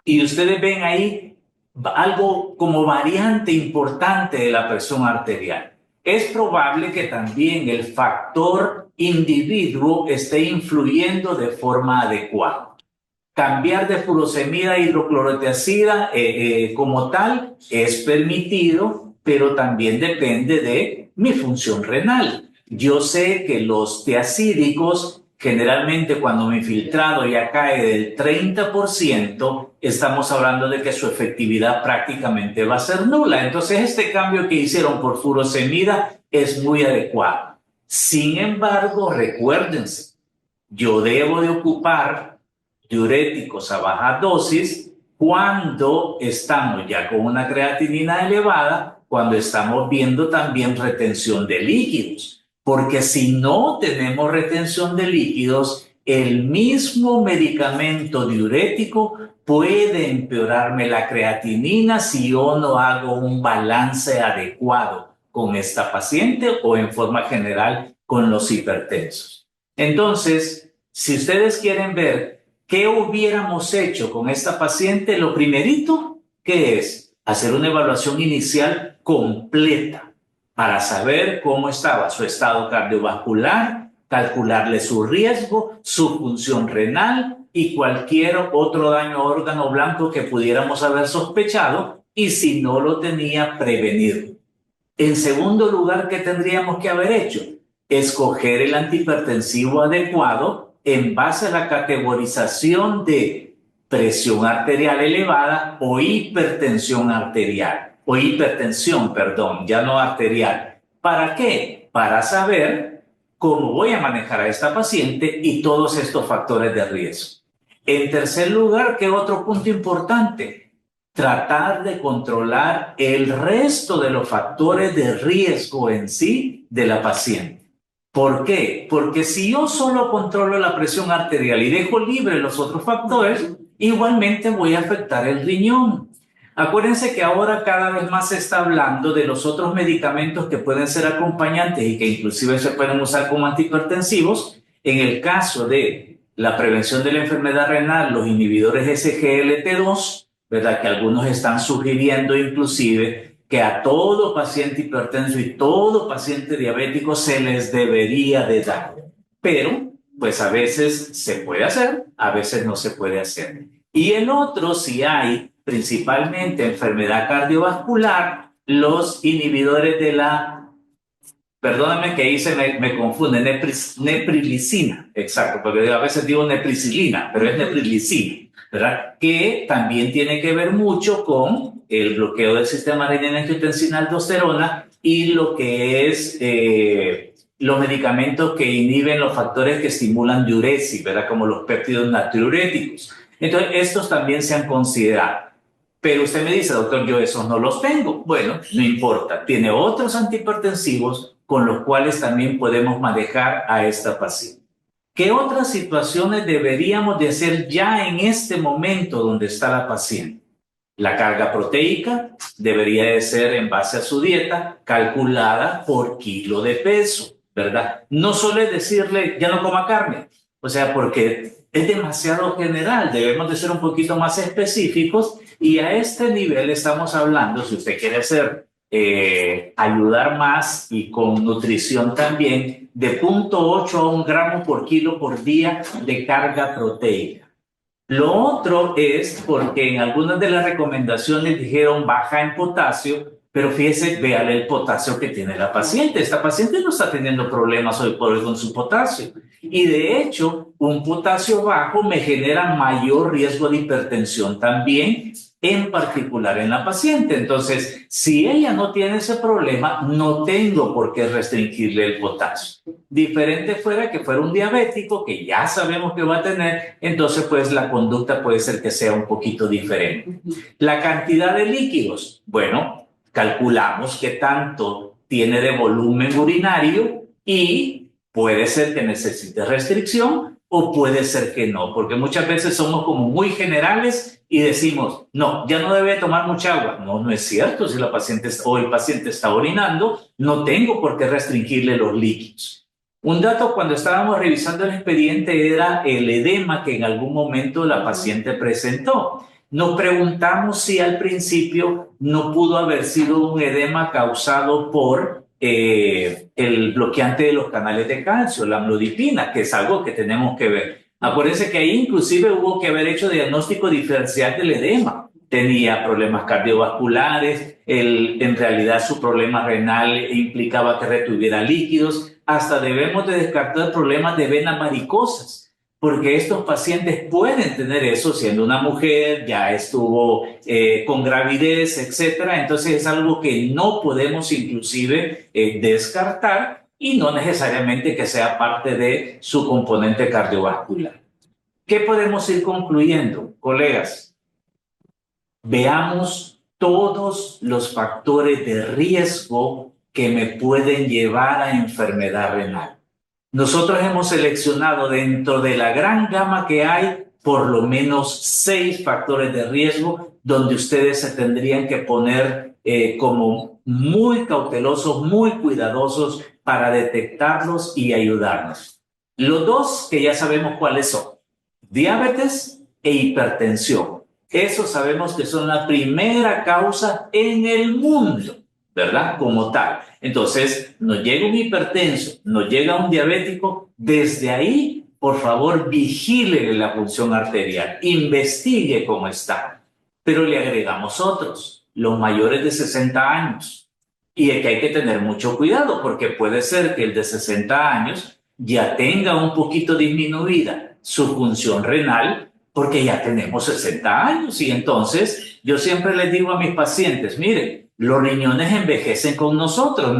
y ustedes ven ahí algo como variante importante de la presión arterial. Es probable que también el factor individuo esté influyendo de forma adecuada. Cambiar de furosemida a hidroclorotiazida como tal es permitido, pero también depende de mi función renal. Yo sé que los tiacídicos, generalmente cuando mi filtrado ya cae del 30%, estamos hablando de que su efectividad prácticamente va a ser nula. Entonces este cambio que hicieron por furosemida es muy adecuado. Sin embargo, recuérdense, yo debo de ocupar diuréticos a baja dosis cuando estamos ya con una creatinina elevada, cuando estamos viendo también retención de líquidos. Porque si no tenemos retención de líquidos, el mismo medicamento diurético puede empeorarme la creatinina si yo no hago un balance adecuado con esta paciente o en forma general con los hipertensos. Entonces, si ustedes quieren ver qué hubiéramos hecho con esta paciente, lo primerito que es hacer una evaluación inicial completa para saber cómo estaba su estado cardiovascular, calcularle su riesgo, su función renal y cualquier otro daño a órgano blanco que pudiéramos haber sospechado y si no lo tenía, prevenirlo. En segundo lugar, ¿qué tendríamos que haber hecho? Escoger el antihipertensivo adecuado en base a la categorización de presión arterial elevada o hipertensión arterial. O hipertensión, perdón, ya no arterial. ¿Para qué? Para saber cómo voy a manejar a esta paciente y todos estos factores de riesgo. En tercer lugar, ¿qué otro punto importante? Tratar de controlar el resto de los factores de riesgo en sí de la paciente. ¿Por qué? Porque si yo solo controlo la presión arterial y dejo libre los otros factores, igualmente voy a afectar el riñón. Acuérdense que ahora cada vez más se está hablando de los otros medicamentos que pueden ser acompañantes y que inclusive se pueden usar como antihipertensivos. En el caso de la prevención de la enfermedad renal, los inhibidores SGLT2, ¿verdad? Que algunos están sugiriendo inclusive que a todo paciente hipertenso y todo paciente diabético se les debería de dar. Pero, pues a veces se puede hacer, a veces no se puede hacer. Y el otro, si hay principalmente enfermedad cardiovascular, los inhibidores de la, perdóname que ahí me confunde, neprilicina, exacto, porque a veces digo nepricilina, pero es neprilicina, ¿verdad? Que también tiene que ver mucho con el bloqueo del sistema adrenina-angiotensina-aldosterona y lo que es los medicamentos que inhiben los factores que estimulan diuresis, ¿verdad? Como los péptidos natriuréticos. Entonces, estos también se han considerado. Pero usted me dice, doctor, yo esos no los tengo. Bueno, no importa. Tiene otros antihipertensivos con los cuales también podemos manejar a esta paciente. ¿Qué otras situaciones deberíamos de hacer ya en este momento donde está la paciente? La carga proteica debería de ser en base a su dieta calculada por kilo de peso, ¿verdad? No solo es decirle, ya no coma carne. O sea, porque es demasiado general. Debemos de ser un poquito más específicos y a este nivel estamos hablando, si usted quiere hacer, ayudar más y con nutrición también, de 0.8 a 1 gramo por kilo por día de carga proteica. Lo otro es porque en algunas de las recomendaciones dijeron baja en potasio, pero fíjese, véale el potasio que tiene la paciente. Esta paciente no está teniendo problemas hoy por hoy con su potasio. Y de hecho, un potasio bajo me genera mayor riesgo de hipertensión también, en particular en la paciente. Entonces, si ella no tiene ese problema, no tengo por qué restringirle el potasio. Diferente fuera que fuera un diabético, que ya sabemos que va a tener, entonces pues la conducta puede ser que sea un poquito diferente. La cantidad de líquidos, bueno, calculamos qué tanto tiene de volumen urinario y puede ser que necesite restricción o puede ser que no, porque muchas veces somos como muy generales y decimos, no, ya no debe tomar mucha agua. No, no es cierto. Si la paciente o el paciente está orinando, no tengo por qué restringirle los líquidos. Un dato cuando estábamos revisando el expediente era el edema que en algún momento la paciente presentó. Nos preguntamos si al principio no pudo haber sido un edema causado por el bloqueante de los canales de calcio, la amlodipina, que es algo que tenemos que ver. Acuérdense que ahí inclusive hubo que haber hecho diagnóstico diferencial del edema. Tenía problemas cardiovasculares, en realidad su problema renal implicaba que retuviera líquidos, hasta debemos de descartar problemas de venas varicosas, porque estos pacientes pueden tener eso siendo una mujer, ya estuvo con gravidez, etcétera. Entonces es algo que no podemos inclusive descartar y no necesariamente que sea parte de su componente cardiovascular. ¿Qué podemos ir concluyendo, colegas? Veamos todos los factores de riesgo que me pueden llevar a enfermedad renal. Nosotros hemos seleccionado dentro de la gran gama que hay por lo menos 6 factores de riesgo donde ustedes se tendrían que poner como muy cautelosos, muy cuidadosos para detectarlos y ayudarnos. Los 2 que ya sabemos cuáles son: diabetes e hipertensión. Eso sabemos que son la primera causa en el mundo, ¿verdad? Como tal. Entonces, nos llega un hipertenso, nos llega un diabético, desde ahí, por favor, vigile la función arterial, investigue cómo está. Pero le agregamos otros, los mayores de 60 años. Y es que hay que tener mucho cuidado, porque puede ser que el de 60 años ya tenga un poquito disminuida su función renal, porque ya tenemos 60 años. Y entonces, yo siempre les digo a mis pacientes, miren, los riñones envejecen con nosotros,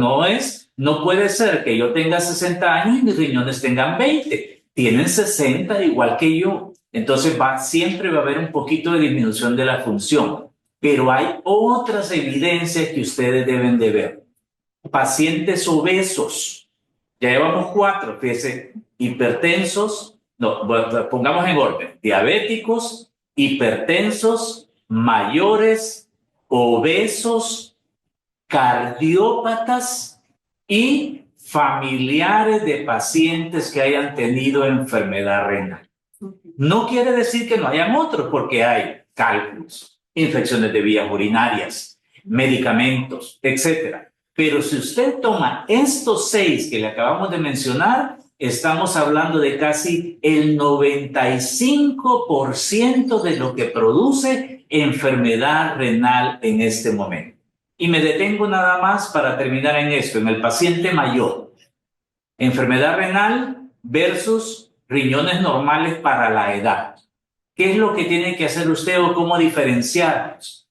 no puede ser que yo tenga 60 años y mis riñones tengan 20, tienen 60 igual que yo. Entonces siempre va a haber un poquito de disminución de la función, pero hay otras evidencias que ustedes deben de ver. Pacientes obesos, ya llevamos 4, fíjense, hipertensos, no, pongamos en orden, diabéticos, hipertensos, mayores, obesos, cardiópatas y familiares de pacientes que hayan tenido enfermedad renal. No quiere decir que no hayan otros, porque hay cálculos, infecciones de vías urinarias, medicamentos, etcétera. Pero si usted toma estos 6 que le acabamos de mencionar, estamos hablando de casi el 95% de lo que produce enfermedad renal en este momento. Y me detengo nada más para terminar en esto, en el paciente mayor. Enfermedad renal versus riñones normales para la edad. ¿Qué es lo que tiene que hacer usted o cómo diferenciarlos?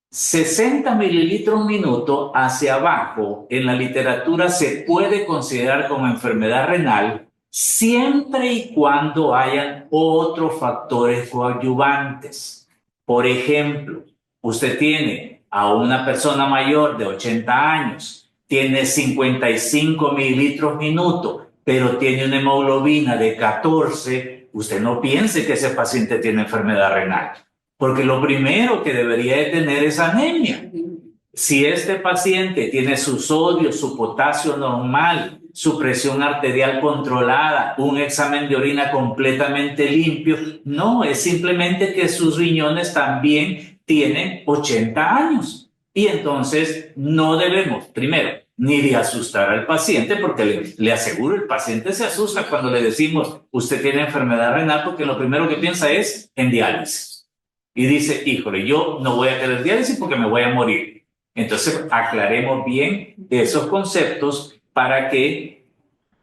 60 mililitros minuto hacia abajo en la literatura se puede considerar como enfermedad renal siempre y cuando hayan otros factores coadyuvantes. Por ejemplo, usted tiene a una persona mayor de 80 años, tiene 55 mililitros minuto, pero tiene una hemoglobina de 14, usted no piense que ese paciente tiene enfermedad renal, porque lo primero que debería de tener es anemia. Si este paciente tiene su sodio, su potasio normal, su presión arterial controlada, un examen de orina completamente limpio, no, es simplemente que sus riñones también tienen 80 años. Y entonces no debemos, primero, ni de asustar al paciente, porque le aseguro, el paciente se asusta cuando le decimos, usted tiene enfermedad renal, porque lo primero que piensa es en diálisis. Y dice, híjole, yo no voy a querer diálisis porque me voy a morir. Entonces, aclaremos bien esos conceptos para que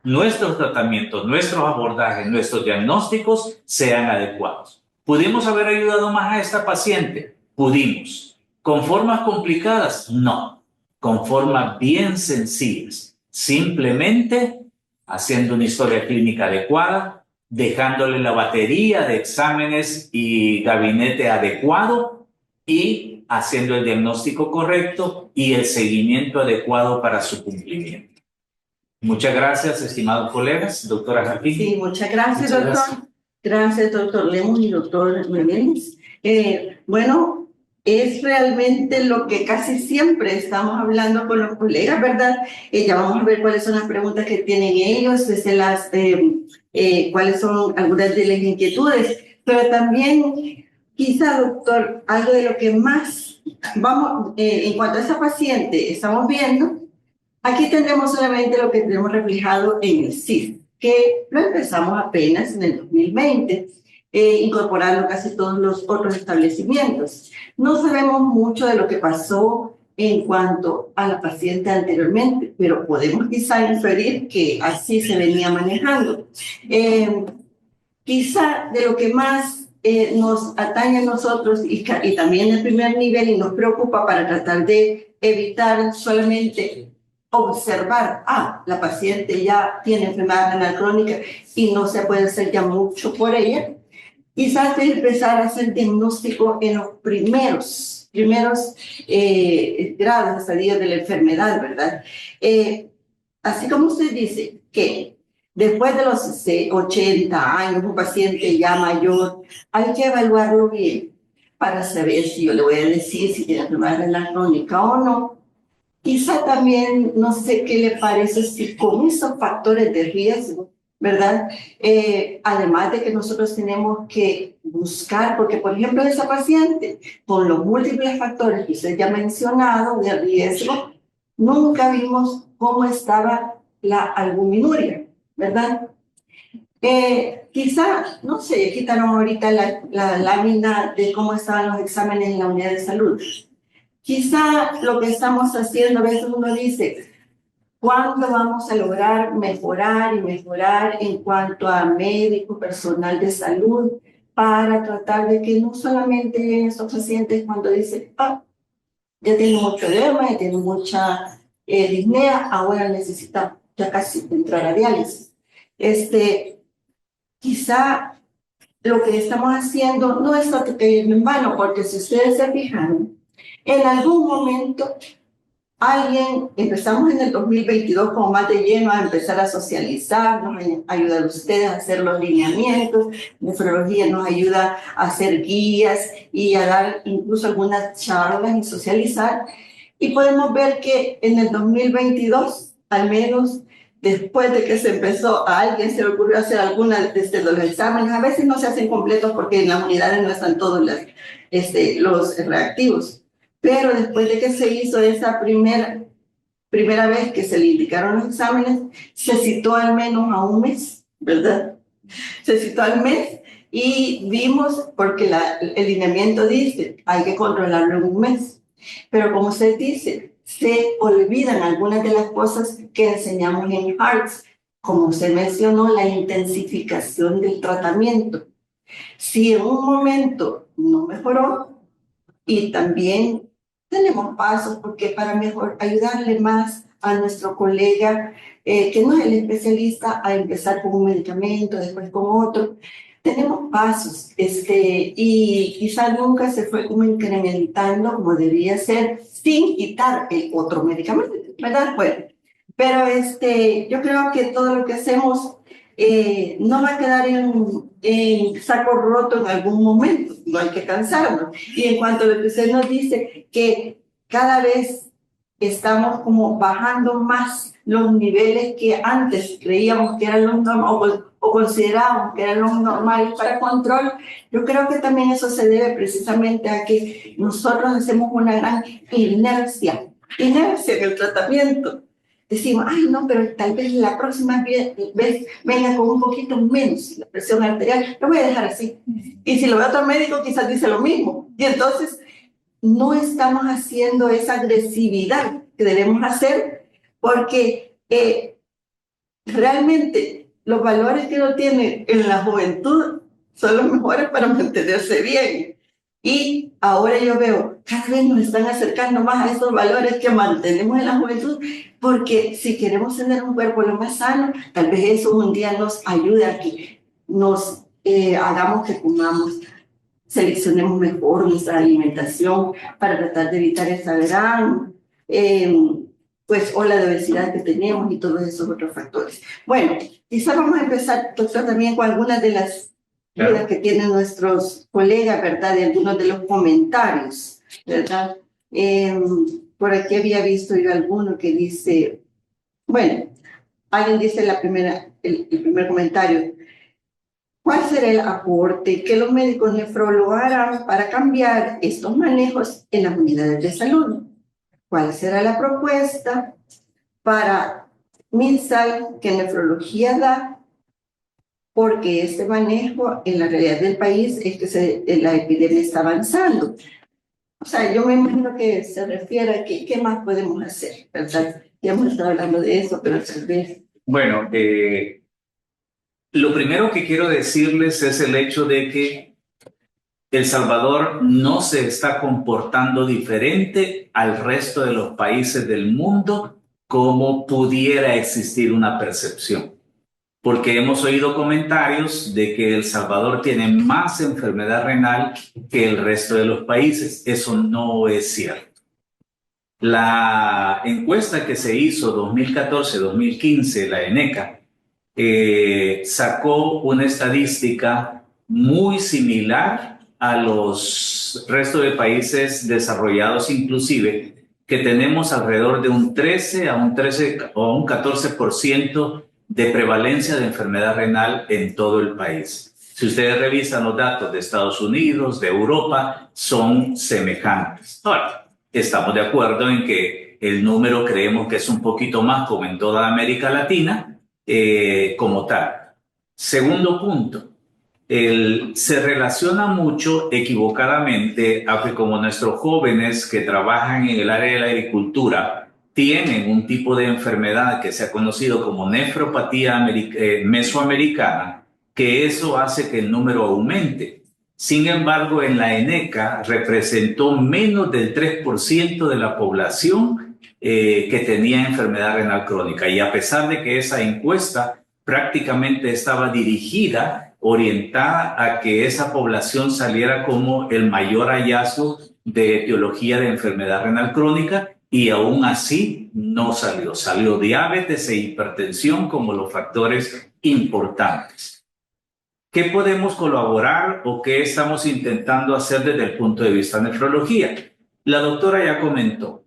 nuestros tratamientos, nuestros abordajes, nuestros diagnósticos sean adecuados. ¿Pudimos haber ayudado más a esta paciente? Pudimos. ¿Con formas complicadas? No. Con formas bien sencillas. Simplemente haciendo una historia clínica adecuada, dejándole la batería de exámenes y gabinete adecuado y haciendo el diagnóstico correcto y el seguimiento adecuado para su cumplimiento. Muchas gracias, estimados colegas. Doctora Jardín. Sí, muchas gracias, doctor. Gracias, doctor Lemos y doctor Meléndez. Bueno, es realmente lo que casi siempre estamos hablando con los colegas, ¿verdad? Ya vamos a ver cuáles son las preguntas que tienen ellos, cuáles son algunas de las inquietudes, pero también Quizá, doctor, algo de lo que más vamos, en cuanto a esa paciente, estamos viendo, aquí tenemos solamente lo que tenemos reflejado en el CIF, que lo empezamos apenas en el 2020, incorporando casi todos los otros establecimientos. No sabemos mucho de lo que pasó en cuanto a la paciente anteriormente, pero podemos quizá inferir que así se venía manejando. Quizá de lo que más nos atañe a nosotros y también el primer nivel y nos preocupa para tratar de evitar solamente observar, la paciente ya tiene enfermedad renal crónica y no se puede hacer ya mucho por ella, quizás empezar a hacer diagnóstico en los primeros grados, estadios de la enfermedad, ¿verdad? Así como usted dice que después de los 80 años, un paciente ya mayor, hay que evaluarlo bien para saber si yo le voy a decir si tiene enfermedad renal crónica o no. Quizá también, no sé qué le parece, si con esos factores de riesgo, ¿verdad? Además de que nosotros tenemos que buscar, porque por ejemplo esa paciente, con los múltiples factores que usted ya ha mencionado de riesgo, nunca vimos cómo estaba la albuminuria, ¿verdad? Quizá, no sé, quitaron ahorita la lámina de cómo estaban los exámenes en la unidad de salud. Quizá lo que estamos haciendo, a veces uno dice, ¿cuándo vamos a lograr mejorar y mejorar en cuanto a médico, personal de salud, para tratar de que no solamente esos pacientes cuando dicen, ya tiene mucho edema, ya tiene mucha disnea, ahora necesita ya casi entrar a diálisis? Quizá lo que estamos haciendo no está en vano, porque si ustedes se fijan, en algún momento empezamos en el 2022 como más de lleno a empezar a socializar, nos ayuda a ustedes a hacer los lineamientos, nefrología nos ayuda a hacer guías y a dar incluso algunas charlas y socializar. Y podemos ver que en el 2022, al menos después de que se empezó, a alguien se le ocurrió hacer alguna de los exámenes, a veces no se hacen completos porque en las unidades no están todos los reactivos. Pero después de que se hizo esa primera vez que se le indicaron los exámenes, se citó al menos a un mes, ¿verdad? Se citó al mes y vimos, porque el lineamiento dice, hay que controlarlo en un mes. Pero como usted dice, se olvidan algunas de las cosas que enseñamos en HEARTS, como usted mencionó, la intensificación del tratamiento. Si en un momento no mejoró, y también tenemos pasos porque para mejor ayudarle más a nuestro colega que no es el especialista a empezar con un medicamento, después con otro. Tenemos pasos y quizá nunca se fue como incrementando como debía ser sin quitar el otro medicamento, ¿verdad? Bueno, pero yo creo que todo lo que hacemos no va a quedar en saco roto en algún momento, no hay que cansarnos. Y en cuanto a lo que usted nos dice, que cada vez estamos como bajando más los niveles que antes creíamos que eran los normales o considerábamos que eran los normales para control, yo creo que también eso se debe precisamente a que nosotros hacemos una gran inercia en el tratamiento. Decimos, ay, no, pero tal vez la próxima vez venga con un poquito menos la presión arterial, lo voy a dejar así. Y si lo ve otro médico, quizás dice lo mismo. Y entonces, no estamos haciendo esa agresividad que debemos hacer, porque realmente los valores que uno tiene en la juventud son los mejores para mantenerse bien. Y ahora yo veo, cada vez nos están acercando más a esos valores que mantenemos en la juventud, porque si queremos tener un cuerpo lo más sano, tal vez eso un día nos ayude a que nos hagamos que comamos, seleccionemos mejor nuestra alimentación para tratar de evitar esa gran pues ola de obesidad que tenemos y todos esos otros factores. Bueno, quizás vamos a empezar, doctor, también con algunas de las dudas que tienen nuestros colegas, ¿verdad? De algunos de los comentarios, ¿verdad? Por aquí había visto yo alguno que dice, bueno, alguien dice el primer comentario, ¿Cuál será el aporte que los médicos nefrólogos harán para cambiar estos manejos en las unidades de salud? ¿Cuál será la propuesta para MinSal que nefrología da? Porque este manejo en la realidad del país es que la epidemia está avanzando. O sea, yo me imagino que se refiere a qué más podemos hacer, ¿verdad? Ya hemos estado hablando de eso, pero tal vez... Bueno, lo primero que quiero decirles es el hecho de que El Salvador no se está comportando diferente al resto de los países del mundo como pudiera existir una percepción. Porque hemos oído comentarios de que El Salvador tiene más enfermedad renal que el resto de los países. Eso no es cierto. La encuesta que se hizo 2014-2015, la ENECA, sacó una estadística muy similar a los restos de países desarrollados, inclusive, que tenemos alrededor de un 13 a un 14% de prevalencia de enfermedad renal en todo el país. Si ustedes revisan los datos de Estados Unidos, de Europa, son semejantes. Ahora, estamos de acuerdo en que el número creemos que es un poquito más como en toda América Latina, como tal. Segundo punto, se relaciona mucho equivocadamente a que como nuestros jóvenes que trabajan en el área de la agricultura tienen un tipo de enfermedad que se ha conocido como nefropatía mesoamericana, que eso hace que el número aumente. Sin embargo, en la ENECA representó menos del 3% de la población que tenía enfermedad renal crónica. Y a pesar de que esa encuesta prácticamente estaba dirigida, orientada a que esa población saliera como el mayor hallazgo de etiología de enfermedad renal crónica, y aún así no salió. Salió diabetes e hipertensión como los factores importantes. ¿Qué podemos colaborar o qué estamos intentando hacer desde el punto de vista de nefrología? La doctora ya comentó,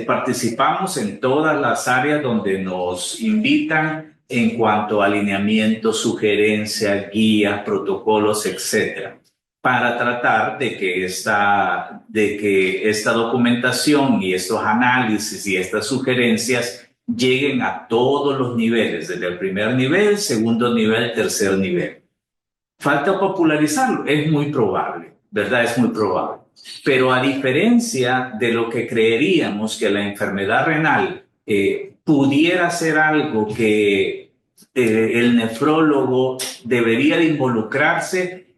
participamos en todas las áreas donde nos invitan en cuanto a alineamientos, sugerencias, guías, protocolos, etcétera, para tratar de que esta documentación y estos análisis y estas sugerencias lleguen a todos los niveles, desde el primer nivel, segundo nivel, tercer nivel. Falta popularizarlo, es muy probable, ¿verdad? Es muy probable. Pero a diferencia de lo que creeríamos que la enfermedad renal pudiera ser algo que el nefrólogo debería de involucrarse,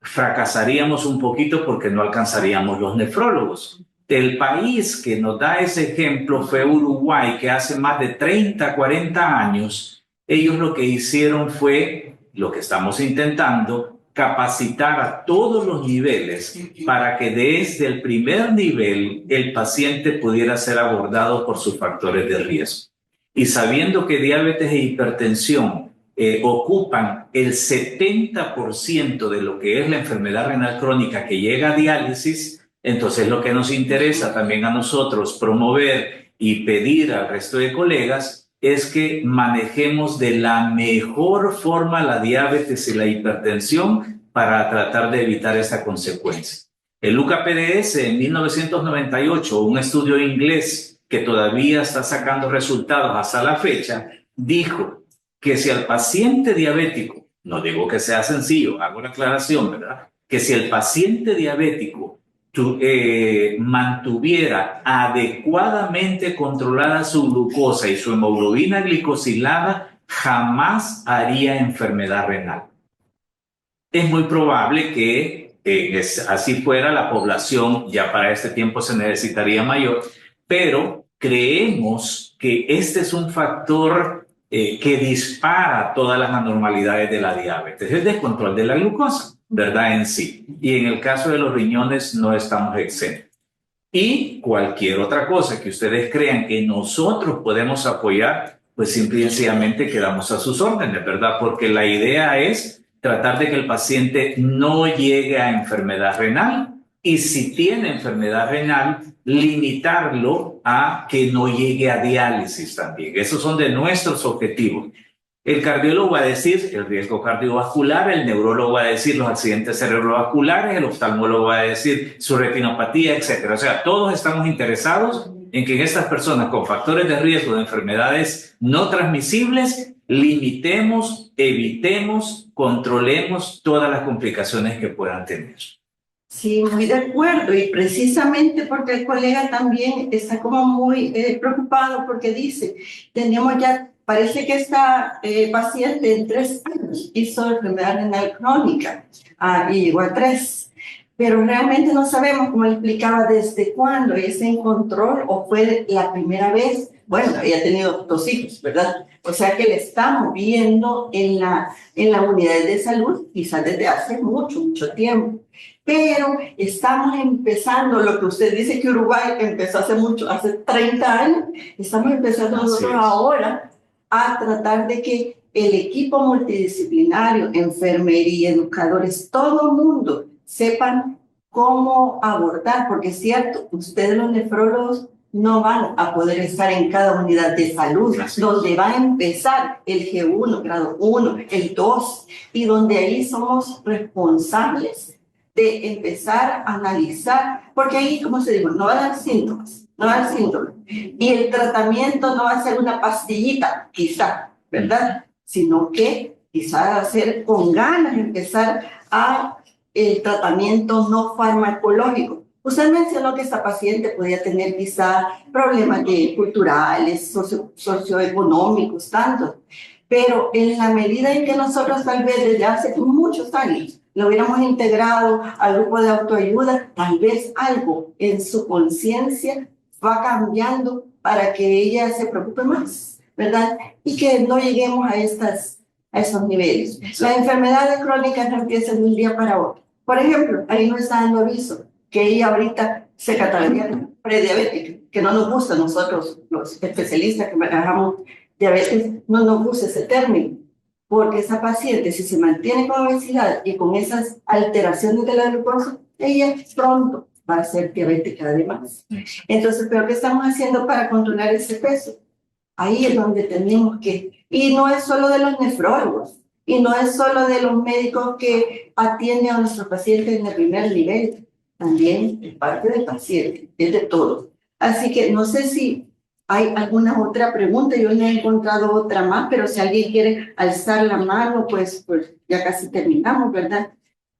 fracasaríamos un poquito porque no alcanzaríamos los nefrólogos. El país que nos da ese ejemplo fue Uruguay, que hace más de 30, 40 años, ellos lo que hicieron fue lo que estamos intentando, capacitar a todos los niveles para que desde el primer nivel el paciente pudiera ser abordado por sus factores de riesgo. Y sabiendo que diabetes e hipertensión ocupan el 70% de lo que es la enfermedad renal crónica que llega a diálisis, entonces lo que nos interesa también a nosotros promover y pedir al resto de colegas es que manejemos de la mejor forma la diabetes y la hipertensión para tratar de evitar esta consecuencia. El UKPDS en 1998, un estudio inglés que todavía está sacando resultados hasta la fecha, dijo que si al paciente diabético, no digo que sea sencillo, hago la aclaración, ¿verdad? Que si el paciente diabético mantuviera adecuadamente controlada su glucosa y su hemoglobina glicosilada, jamás haría enfermedad renal. Es muy probable que así fuera la población, ya para este tiempo se necesitaría mayor, pero creemos que este es un factor que dispara todas las anormalidades de la diabetes, el descontrol de la glucosa, ¿verdad? En sí. Y en el caso de los riñones no estamos exentos. Y cualquier otra cosa que ustedes crean que nosotros podemos apoyar, pues simple y sencillamente quedamos a sus órdenes, ¿verdad? Porque la idea es tratar de que el paciente no llegue a enfermedad renal y si tiene enfermedad renal, limitarlo a que no llegue a diálisis también. Esos son de nuestros objetivos. El cardiólogo va a decir el riesgo cardiovascular, el neurólogo va a decir los accidentes cerebrovasculares, el oftalmólogo va a decir su retinopatía, etcétera. O sea, todos estamos interesados en que en estas personas con factores de riesgo de enfermedades no transmisibles limitemos, evitemos, controlemos todas las complicaciones que puedan tener. Sí, muy de acuerdo, y precisamente porque el colega también está como muy preocupado porque dice, tenemos ya, parece que esta paciente en 3 años hizo enfermedad renal crónica y llegó a 3, pero realmente no sabemos, como le explicaba, desde cuándo ella se encontró o fue la primera vez. Bueno, ella ha tenido 2 hijos, ¿verdad? O sea que le estamos viendo en la unidad de salud quizás desde hace mucho tiempo. Pero estamos empezando, lo que usted dice que Uruguay empezó hace 30 años, estamos empezando nosotros ahora a tratar de que el equipo multidisciplinario, enfermería, educadores, todo el mundo sepan cómo abordar, porque es cierto, ustedes los nefrólogos no van a poder estar en cada unidad de salud, donde va a empezar el G1, grado 1, el 2, y donde ahí somos responsables de empezar a analizar, porque ahí, como se dijo, no va a dar síntomas, no va a dar síntomas. Y el tratamiento no va a ser una pastillita, quizá, ¿verdad? Sino que quizá va a ser con ganas de empezar a el tratamiento no farmacológico. Usted mencionó que esta paciente podía tener quizá problemas culturales, socioeconómicos, tanto, pero en la medida en que nosotros tal vez desde hace muchos años lo hubiéramos integrado al grupo de autoayuda, tal vez algo en su conciencia va cambiando para que ella se preocupe más, ¿verdad? Y que no lleguemos a esos niveles. Las enfermedades crónicas no empiezan de un día para otro. Por ejemplo, ahí nos está dando aviso que ella ahorita se cataloga prediabética, que no nos gusta a nosotros, los especialistas que manejamos diabetes, no nos gusta ese término, porque esa paciente, si se mantiene con obesidad y con esas alteraciones de la glucosa, ella pronto va a ser diabética además. Entonces, ¿pero qué estamos haciendo para controlar ese peso? Ahí es donde tenemos que, y no es solo de los nefrólogos, y no es solo de los médicos que atienden a nuestros pacientes en el primer nivel, también es parte del paciente, es de todo. Así que no sé si hay alguna otra pregunta, yo no he encontrado otra más, pero si alguien quiere alzar la mano, pues ya casi terminamos, ¿verdad?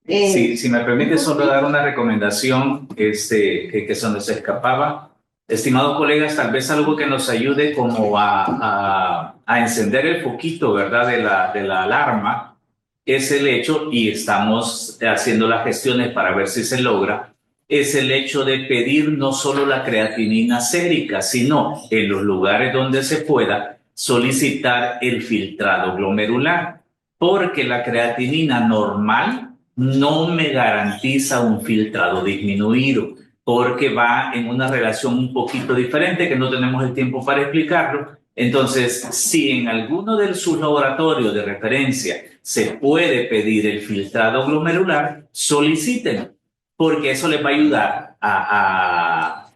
Sí, si me permite solo dar una recomendación que se nos escapaba. Estimados colegas, tal vez algo que nos ayude como a encender el foquito, ¿verdad?, de la alarma, es el hecho, y estamos haciendo las gestiones para ver si se logra, es el hecho de pedir no solo la creatinina sérica, sino en los lugares donde se pueda solicitar el filtrado glomerular, porque la creatinina normal no me garantiza un filtrado disminuido, porque va en una relación un poquito diferente que no tenemos el tiempo para explicarlo. Entonces, si en alguno de sus laboratorios de referencia se puede pedir el filtrado glomerular, soliciten, porque eso les va a ayudar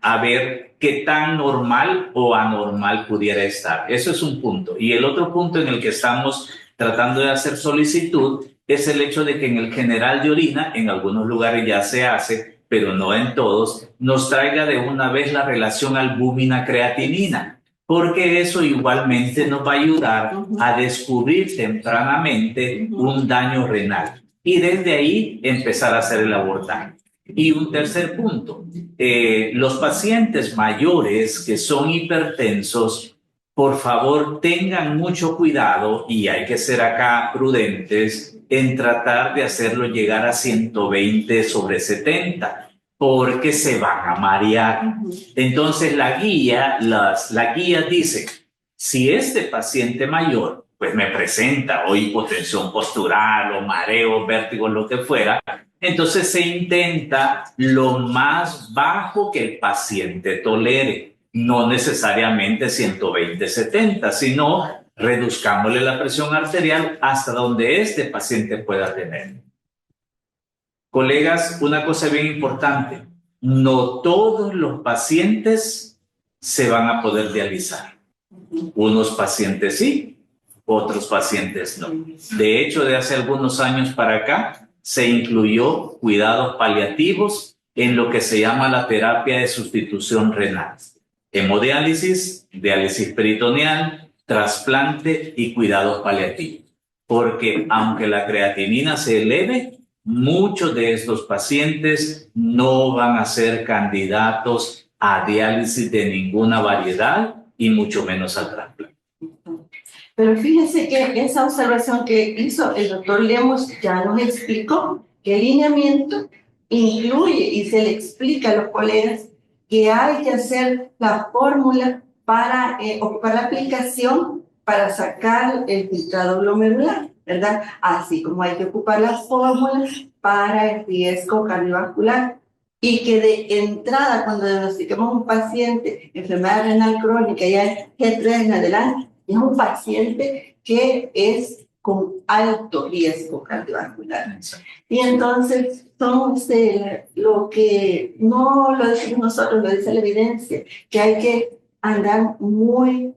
a ver qué tan normal o anormal pudiera estar. Eso es un punto. Y el otro punto en el que estamos tratando de hacer solicitud es el hecho de que en el general de orina, en algunos lugares ya se hace, pero no en todos, nos traiga de una vez la relación albúmina-creatinina, porque eso igualmente nos va a ayudar a descubrir tempranamente un daño renal y desde ahí empezar a hacer el abordaje. Y un tercer punto, los pacientes mayores que son hipertensos, por favor tengan mucho cuidado y hay que ser acá prudentes en tratar de hacerlo llegar a 120/70, porque se van a marear. Entonces la guía dice, si este paciente mayor pues me presenta o hipotensión postural o mareo, vértigo, lo que fuera, entonces se intenta lo más bajo que el paciente tolere, no necesariamente 120/70, sino reduzcámosle la presión arterial hasta donde este paciente pueda tener. Colegas, una cosa bien importante, no todos los pacientes se van a poder dializar. Unos pacientes sí, otros pacientes no. De hecho, de hace algunos años para acá, se incluyó cuidados paliativos en lo que se llama la terapia de sustitución renal. Hemodiálisis, diálisis peritoneal, trasplante y cuidados paliativos. Porque aunque la creatinina se eleve, muchos de estos pacientes no van a ser candidatos a diálisis de ninguna variedad y mucho menos al trasplante. Pero fíjense que esa observación que hizo el doctor Lemos ya nos explicó que el lineamiento incluye y se le explica a los colegas que hay que hacer la fórmula para ocupar la aplicación para sacar el filtrado glomerular, ¿verdad? Así como hay que ocupar las fórmulas para el riesgo cardiovascular. Y que de entrada, cuando diagnostiquemos un paciente enfermedad renal crónica, ya G3 en adelante, es un paciente que es con alto riesgo cardiovascular. Y entonces, lo que no lo decimos nosotros, lo dice la evidencia, que hay que andar muy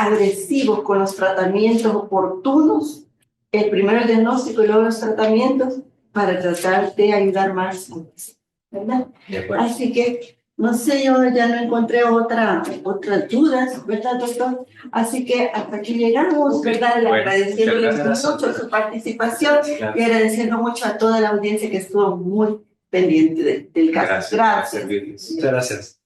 agresivos con los tratamientos oportunos, el primero el diagnóstico y luego los tratamientos, para tratar de ayudar más, ¿verdad? Así que, no sé, yo ya no encontré otras dudas, ¿verdad, doctor? Así que hasta aquí llegamos, ¿verdad? Le agradeciéndole mucho su participación y agradeciendo mucho a toda la audiencia que estuvo muy pendiente del caso. Gracias. Muchas gracias.